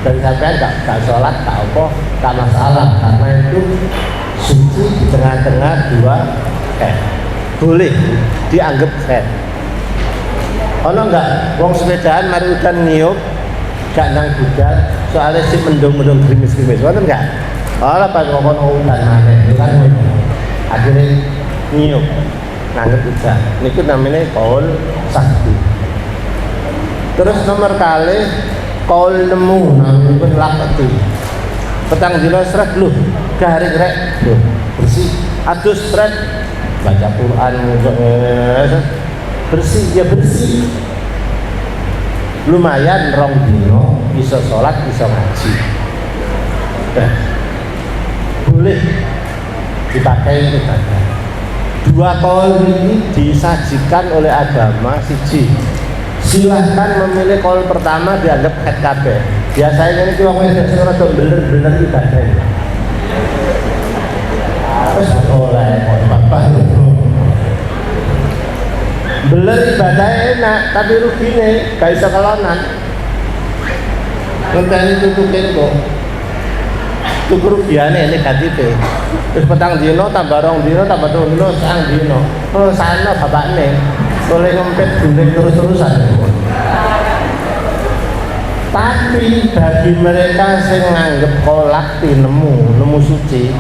Dan sampai enggak sholat tak apa, tak masalah karena itu suci di tengah-tengah 2 haid. Boleh dianggap haid. Ono enggak wong sepedaan mari udan niup gak nang budal soalnya si mendung-mendung gerimis-gerimis. Wonten enggak? Ora pas ngomong udan maneh kan akhirnya niup nganggep udan. Niku namanya qaul sahbi. Terus nomor kali qaul nemu namanya lakati. Petang dina sret lho, garing rek lho, bersih. Adus sret baca Quran bersih ya bersih. Lumayan 2 dino bisa sholat bisa ngaji. Boleh dipakai ibadah. 2 qaul ini disajikan oleh agama. Siji, silahkan memilih qaul pertama dianggap haid kabeh. Biasanya ini wong wis sing rada bener-bener ibadah. Terus oleh apa? Beler ibadah enak tapi rugine gak iso kelonan. Ngenteni tutuke kok. Itu kerugiannya negatif. Terus petang dino tambah 2 dino tambah 3 dino sang dino. Oh sana bapakne boleh ngempet gendeng terus-terusan. Tapi bagi mereka yang nganggep kolak nemu suci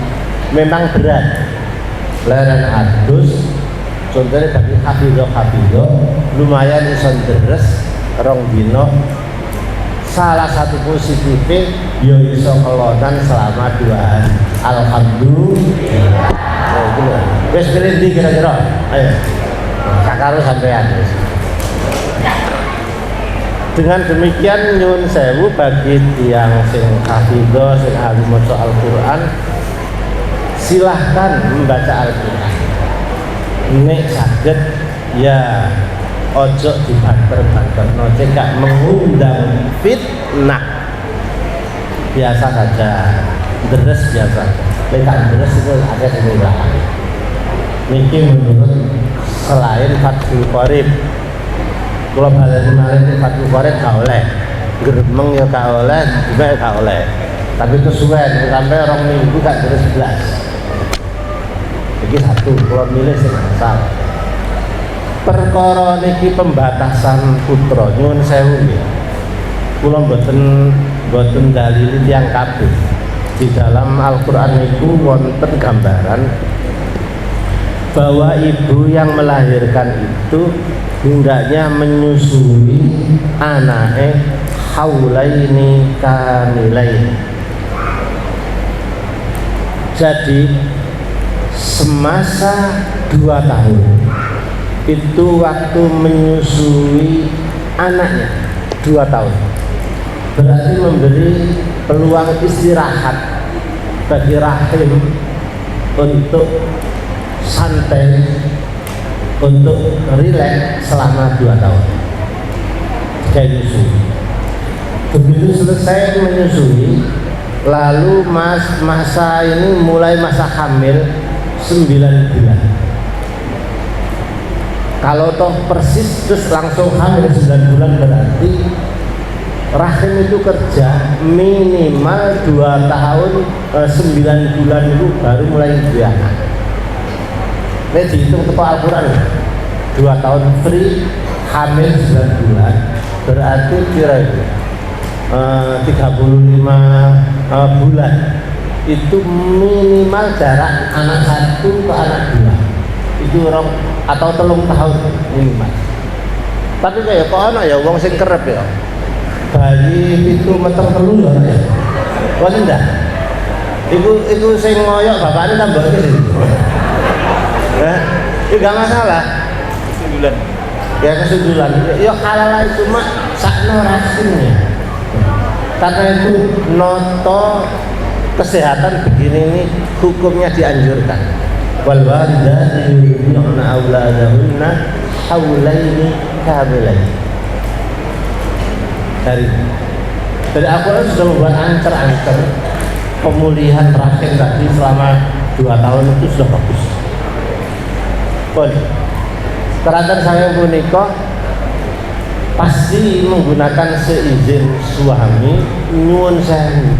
memang berat. Leren adus contohnya bagi hafidho lumayan iso deres 2 dino. Salah satu positifnya yo iso kelonan selama 2 hari. Alhamdulillah. Oh gitu. Wes berhenti kira-kira. Ayo. Sakaro sampean. Dengan demikian nyuwun sewu bagi yang sing hafidho sing ahli maca Al-Qur'an silahkan membaca Al-Qur'an. Nek saged ya ojo dibanter-banterno cekak mengundang fitnah. Biasa saja, deres biasa. Lek deres itu ada kemudahan. Niki menurut selain Fathul Qorib Kula baleni malih Fathul Qorib gak oleh. Gremeng ya gak oleh, juga gak oleh. Tapi kesuwen sampai 2 minggu gak terus 11. Iki satu, kula milih sing asal. Perkara niki pembatasan putra nyuwun sewu nggih. Kula mboten dalili tiyang kabeh. Di dalam Al-Qur'an niku wonten gambaran bahwa ibu yang melahirkan itu hendaknya menyusui anake haulaini kamilaini. Jadi semasa 2 tahun itu waktu menyusui anaknya 2 tahun, berarti memberi peluang istirahat bagi rahim untuk santai, untuk rileks selama 2 tahun. Kayak menyusui. Begitu selesai menyusui, lalu masa ini mulai masa hamil 9 bulan. Kalau toh persis terus langsung hamil 9 bulan, berarti rahim itu kerja minimal 2 tahun 9 bulan itu baru mulai beranak. Ini dihitung ke Al-Quran 2 tahun free, hamil 9 bulan, berarti kira itu 35 bulan itu minimal jarak anak 1 ke anak 2 itu atau 3 tahun minimal. Tapi kayak kok anak ya wong sing kerep ya bayi itu meteng telu ya kok ndak iku sing ngoyok bapaknya tambah iki itu gak masalah kesundulan ya, kesundulan ya halal cuma sakno rasinnya. Karena itu noto kesehatan begini ini hukumnya dianjurkan. Wal walidatu yurdi'na auladahunna haulaini kamilaini. Dari Al-Quran sudah membuat angker-angker pemulihan rahim tadi selama 2 tahun itu sudah bagus. Ternyata saya punika pasti menggunakan seizin suami, nyuwun sewu.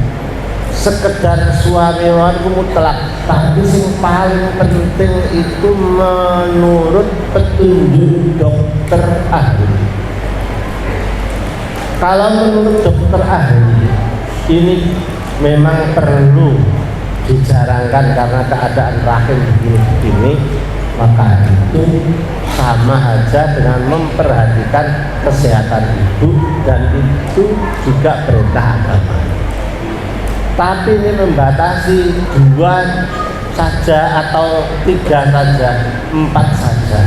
Sekedar suami itu mutlak, tapi yang paling penting itu menurut petunjuk dokter ahli. Kalau menurut dokter ahli ini memang perlu dijarangkan karena keadaan rahim begini, maka itu sama aja dengan memperhatikan kesehatan ibu, dan itu juga perintah agama. Tapi ini membatasi 2 saja atau 3 saja, 4 saja,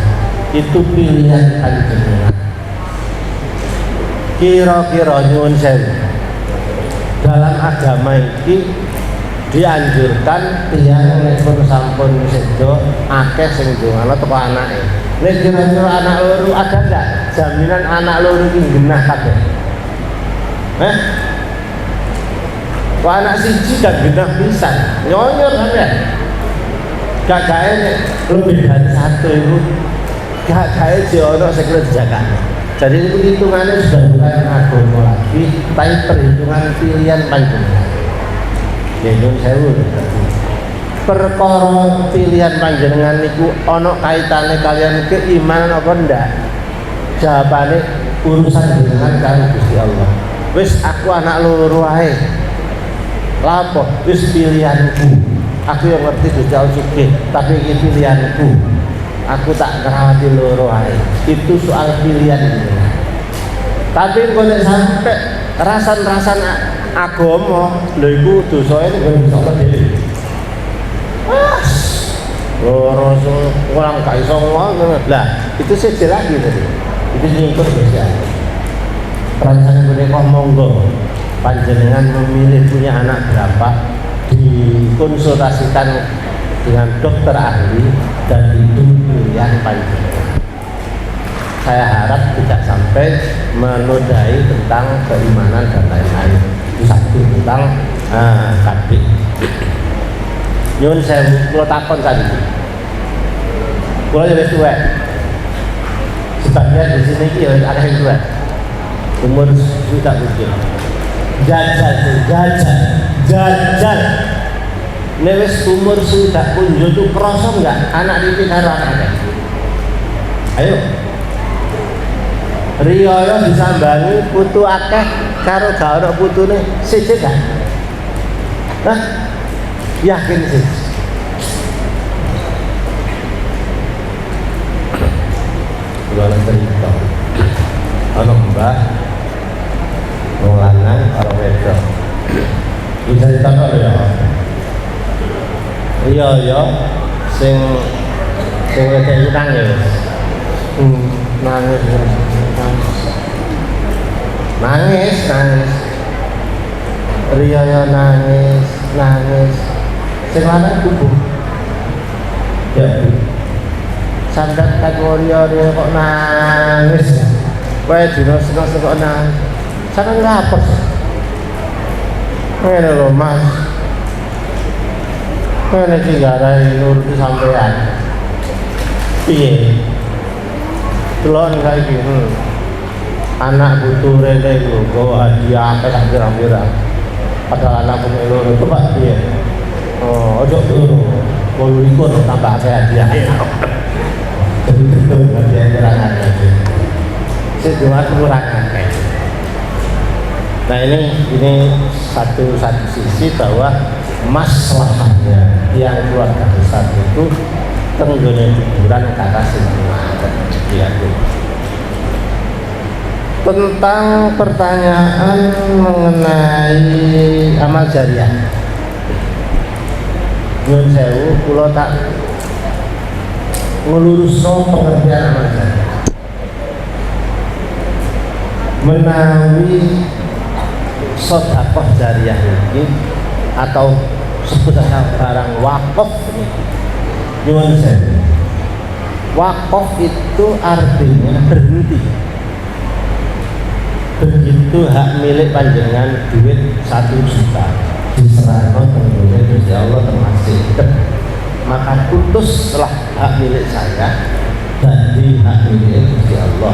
itu pilihan panjenengan. Kira-kira nyuwun sewu, dalam agama ini dianjurkan tiyang nek pun sampun sedo akeh sing ndongano teko anake. Nek kira-kira anak loro ada enggak jaminan anak loro iki genah kabeh? Kok anak siji gak genah pisan, nyonyor sampean. Gak gawe nek lebih dari 1 itu gak gawe jono sing dijaga. Jadi itu hitungannya sudah bukan agama lagi, tapi perhitungan pilihan panjenengan. Nyuwun sewu. Perkara pilihan panjenengan niku ana kaitane kalian keimanan apa ndak? Jawabane urusan dengan kalian Gusti Allah. Wis aku anak loro wae. Lapo wis pilihanku. Aku yang ngerti Gusti Allah sugih, tapi iki pilihanku. Aku tak ngerawati loro wae. Itu soal pilihan ini. Tapi kok nek sampe rasan-rasan agama lho iku dosane nek bisa dhewe. Loro orang gak iso ngono. Lah, itu siji lagi tadi. Itu nyingkur Gusti Allah. Rasane menika monggo panjenengan memilih punya anak berapa, dikonsultasikan dengan dokter ahli, dan itu pilihan panjenengan. Saya harap tidak sampai menodai tentang keimanan dan lain-lain. Itu satu tentang kabeh. Nyuwun sewu, kula takon tadi. Kula ya wis tuwek. Sebabnya sebagian di sini ya ada yang tua umur sudah mungkin jajal newes umur sudah kunjung tuh kerosok nggak anak ini karo anaknya ayo riyo disambangi putu akeh karo gak ono putune siji gak hah yakin sih kalau cerita ono mbah wong lanang karo wedok bisa ditakok ya iya sing wedok itu nangis nangis Ria nangis sing lanang kubu ya sandat kan Ria kok nangis wae dino seneng kok nangis sanang lapor ngene lho Mas ngene iki garai nuruti sampean piye delok saiki anak butuh rene lho gawa hadiah akeh sak pirang-pirang padahal anak punya loro coba piye oh ojo loro 80 tambah akeh hadiah betul hadiah kurang akeh sedua kurang akeh nah ini satu sisi bahwa masalahnya yang keluarga besar itu tenggone hiburan kata semangat itu. Tentang pertanyaan mengenai amal jariah nyun sewu kula tak ngelurusno pengertian amal jariah menawi sedekah jariah ini atau sebenarnya barang wakaf ini nyuwun sewu wakaf itu artinya berhenti begitu hak milik panjenengan duit 1 juta diserahkan tentunya Gusti Allah termasuk maka putuslah hak milik saya jadi hak milik Gusti Allah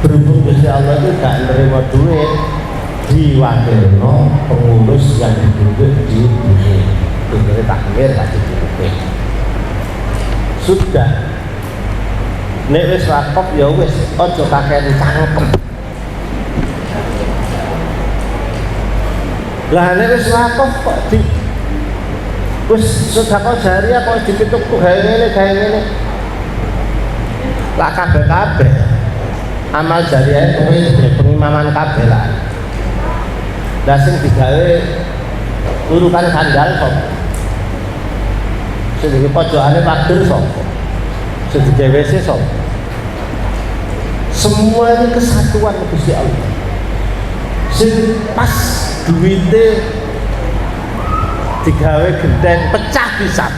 berhubung Gusti Allah itu gak menerima duit diwakilno pengurus yang duduk di bumi ini takmir kasih duit sudah nek wis wakaf ya wis aja kakean cangkem lah nek wis wakaf kok di wis sedekah jariah kok dipituk gawe ngene lah kabeh amal jariah kuwi pengimaman kabeh lah lah sing digawe urukan sandal kok sing di pojokane pager sapa sing di WC sapa semua ini kesatuan Gusti Allah sing pas duwite digawe gendeng pecah pisan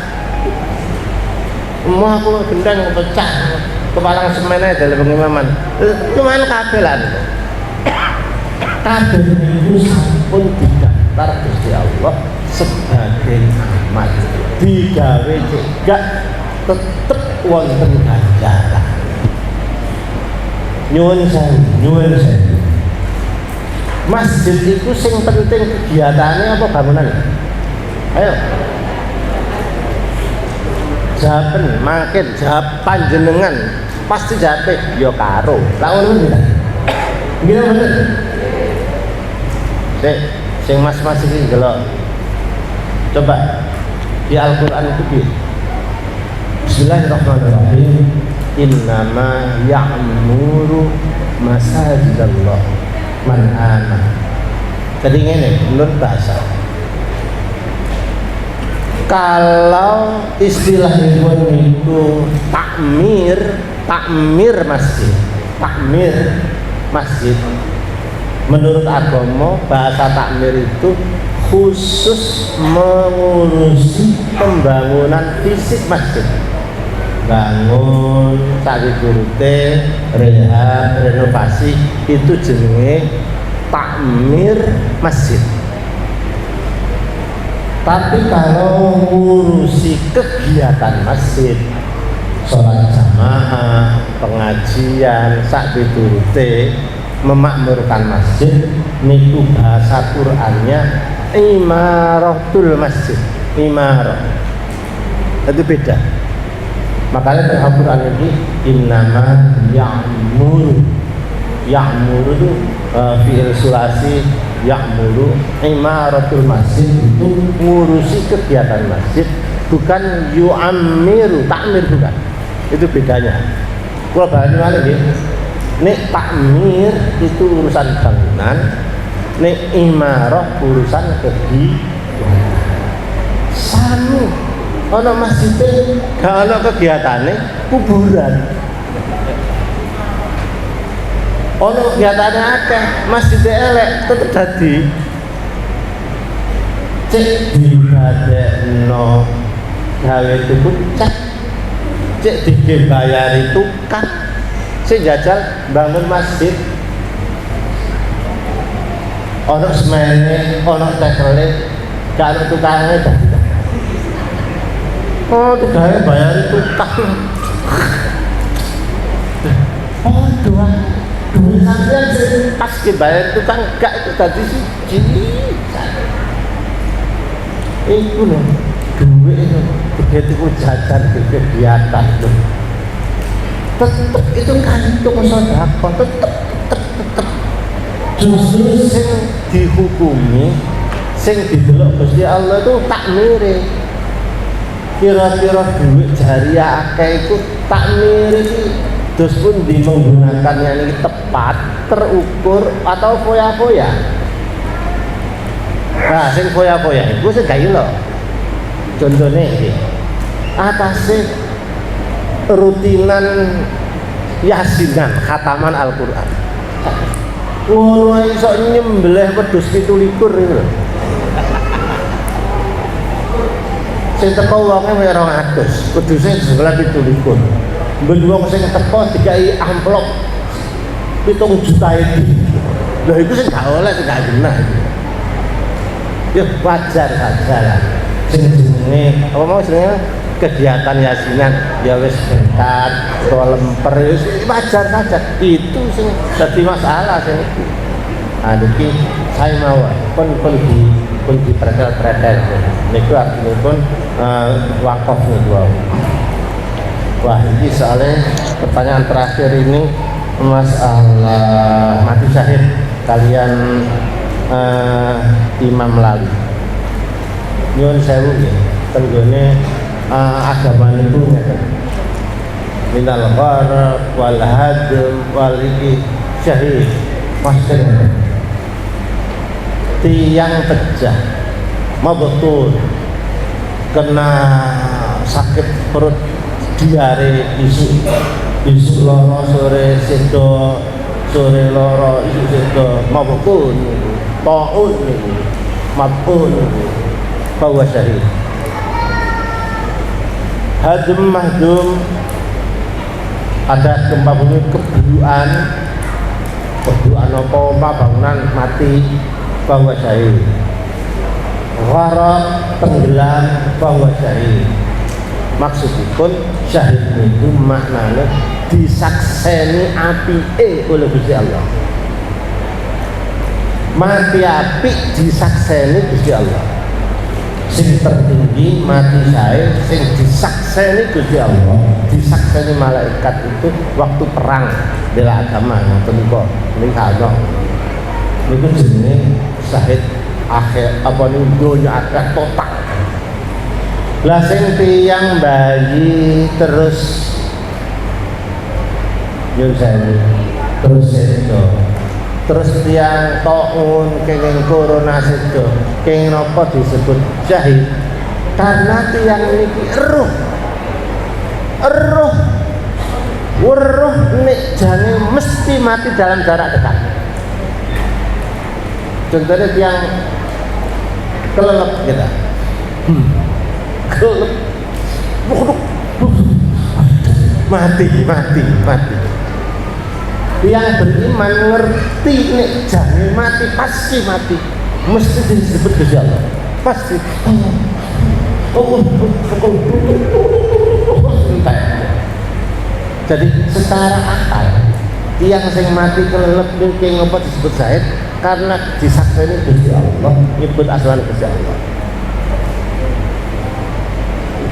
mau aku gendeng pecah kepalang semene dalam pengimaman cuman kabeh lah kabeh itu pun didaftar Gusti Allah sebagai amal digawe gak tetep wonten ganjaran nyuwun sewu masjid itu sing penting kegiatannya apa bangunan ayo jawaban makin jawab panjenengan pasti jawab ya karo lawan nggih bener sing mas-mas iki delok coba di Al-Qur'an itu piye Bismillahirrahmanirrahim innama ya'muru masajidallah man aman jadi ngene menurut bahasa kalau istilah itu takmir masjid menurut agama bahasa takmir itu khusus mengurusi pembangunan fisik masjid bangun sakiturute rehab renovasi itu jenenge takmir masjid tapi kalau ngurusi kegiatan masjid sholat jamaah jamaah, pengajian, sak piturute memakmurkan masjid niku bahasa Qur'annya imaratul masjid. Imarah itu beda. Makanya dalam Al-Quran ini innama ya'muru itu fi'il sulasi ya'muru. Imaratul masjid itu ngurusi kegiatan masjid, bukan yu'amiru, takmir bukan. Itu bedanya. Kalau bahasa mana gitu? Nek takmir itu urusan bangunan, nek imarah urusan kegiatan. Sami ana masjidnya gak ana kegiatane kuburan. Ana kegiatane akeh, masjidnya elek tetep dadi. Cek dibadekno gawe tuku cek, cek dibayari tukang, sing jajal bangun masjid. Ana semene, ana tekele, gak ana tukangane dadi. Oh, tukangnya bayar tukang. Oh, dua sampean pas dibayar tukang gak itu tadi siji. Iku lho, duit itu begitu jajan kegiatan tuh. Tetep itu kantung sedekah, tetep. Justru sing dihukumi, sing didelok Gusti Allah itu takmire. Kira-kira duit jariah akeh iku takmir iki dos pun menggunakan yang ini tepat, terukur atau foya-foya. Nah, sing foya-foya iku sing gak ilo. Contohnya iki. Atase rutinan yasinan, khataman Al-Qur'an. Ngono iso nyembelih wedhus 17 iku lho. Sing teko wonge wae 200, wedhuse sebelah 17. Ben wong sing teko dikai amplop 7 juta iki. Lha iku sing gak oleh, sing gak genah. Ya wajar lah. Sing jenenge apa mau jenenge kegiatan yasinan ya wis bentar, tua lemper wis wajar saja. Itu sing dadi masalah sing iku. Ah niki saya mau pun di pretel niku artinya pun wakaf niku. Wah ini soalnya pertanyaan terakhir ini masalah mati syahid kalian Imam Lawi. Nyuwun sewu nggih, tenggone agama niku ngeten. Minal gharq wal hadm wal iki syahid pasti tiang pecah mabutun kena sakit perut diare isu loro sore sedo sore loro isu sedo mabutun taun mabun bahwa syahid hadm mahdum ada gempa bumi keburuan apa bangunan mati bahwa syahid gharaq tenggelam bahwa syahid. Maksudipun syahid itu maknanya disakseni apike oleh Gusti Allah. Mati apik disakseni Gusti Allah. Sing tertinggi mati syahid sing disakseni Gusti Allah, disakseni malaikat itu waktu perang bela agama ngoten niku. Niku jenenge syahid akhir apa niku donya akhir total. Lah sing tiyang bayi terus yo terus itu terus tiyang taun kenging corona sedo kenging napa disebut syahid karena tiyang niki weruh nek jane mesti mati dalam jarak dekat. Contohnya yang kelelep kita kelelep mati yang beriman ngerti nek jane mati pasti mati mesti disebut Gusti Allah pasti Jadi secara akal tiang sing mati kelelep niki ngopo disebut syahid karena disakseni Gusti Allah, nyebut asmane Gusti Allah.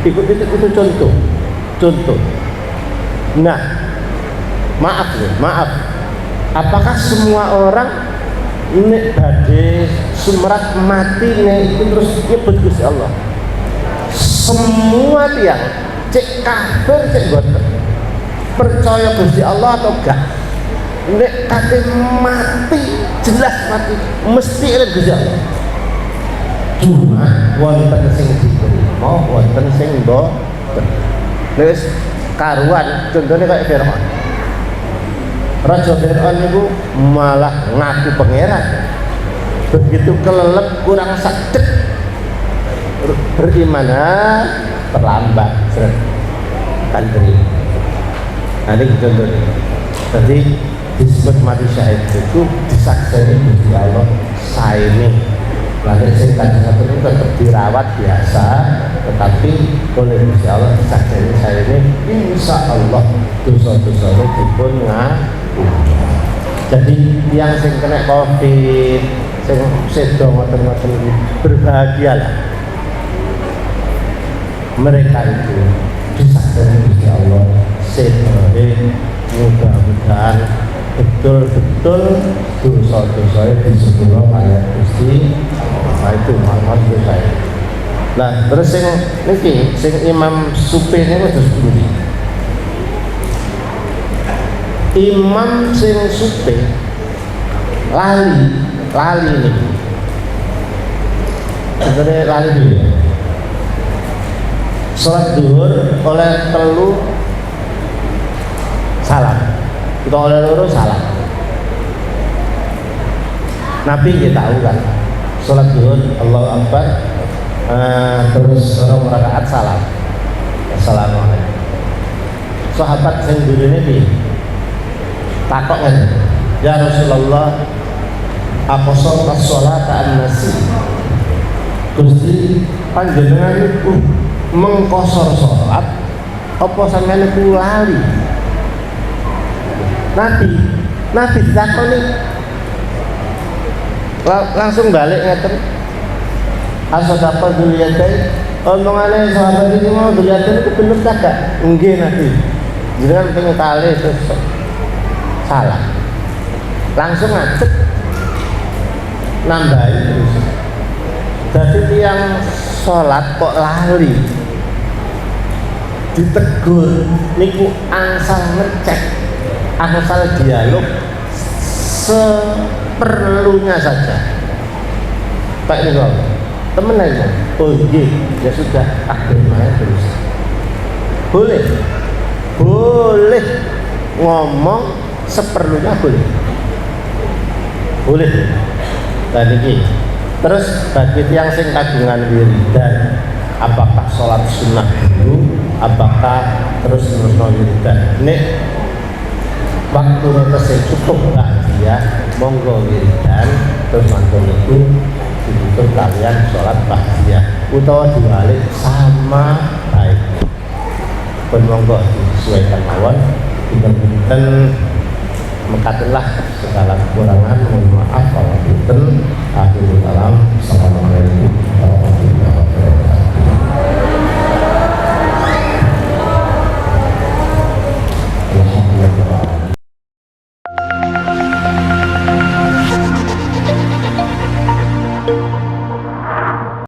Itu contoh. Nah, maaf. Apakah semua orang nek badhe sumrat mati nek itu terus nyebut Gusti Allah? Semua tiang cek kafir cek boten percaya Gusti Allah atau enggak, nek kate mati jelas mati mesti eling Gusti Allah. Cuma wonten sing diterima, wonten sing mboten. Wis karuan contohnya kayak Fir'aun. Raja Fir'aun itu malah ngaku pangeran, begitu kelelep kurang sakit beriman terlambat kan terima. Nah ini contohnya. Jadi disebut mati syahid itu disakseni Gusti Allah saene. Lalu sing tadi satu itu tetap dirawat biasa, tetapi oleh Gusti Allah disakseni saene insya Allah dosa-dosanya dipun ngampuni. Jadi yang sing kena COVID, sing sedo ngoten-ngoten iki berbahagialah. Mereka itu disakseni Gusti Allah sebagai mudah-mudahan betul-betul dosa-dosanya disepuro kaya Gusti Allah. Itu Muhammad saya. Nah, terus sing Imam Supi niku terus pundi? Imam sing Supi lali niku. Sebenarnya lali dulu ya. Sholat duhur oleh telu salam, kita oleh loro salam. Nabi kita tahu kan, sholat duhur Allahu Akbar, terus orang rakaat salam, assalamualaikum. Sahabat yang dulu ini takok kan, ya Rasulullah, apa sholat an-nasi? Gusti panjenengan itu mengkosor sholat apa sampeyan niku lali? Nabi ditakoni langsung balik ngeten. Asadaqa dzuliyadai, omongane sahabat iki mau dzuliyadai itu bener kagak? Nggih Nabi. Jenengan pengen kali terus salah. Langsung ngadeg nambahi terus. Jadi tiang sholat kok lali ditegur niku angsal ngecek, angsal dialog seperlunya saja. Pak ini kok temen aja, oh iya ya sudah akhirnya terus boleh ngomong seperlunya boleh tadi gini. Terus bagi yang sing kagungan wiridan, apakah sholat sunnah dulu, apakah terus wiridan? Nek waktu sing cukup bahagia, monggo wiridan, terus mantun itu ditutup kalian sholat bahagia, utawa diwalik sama baik. Pun monggo disesuaikan mawon, kita mekatilah segala kekurangan, mohon maaf.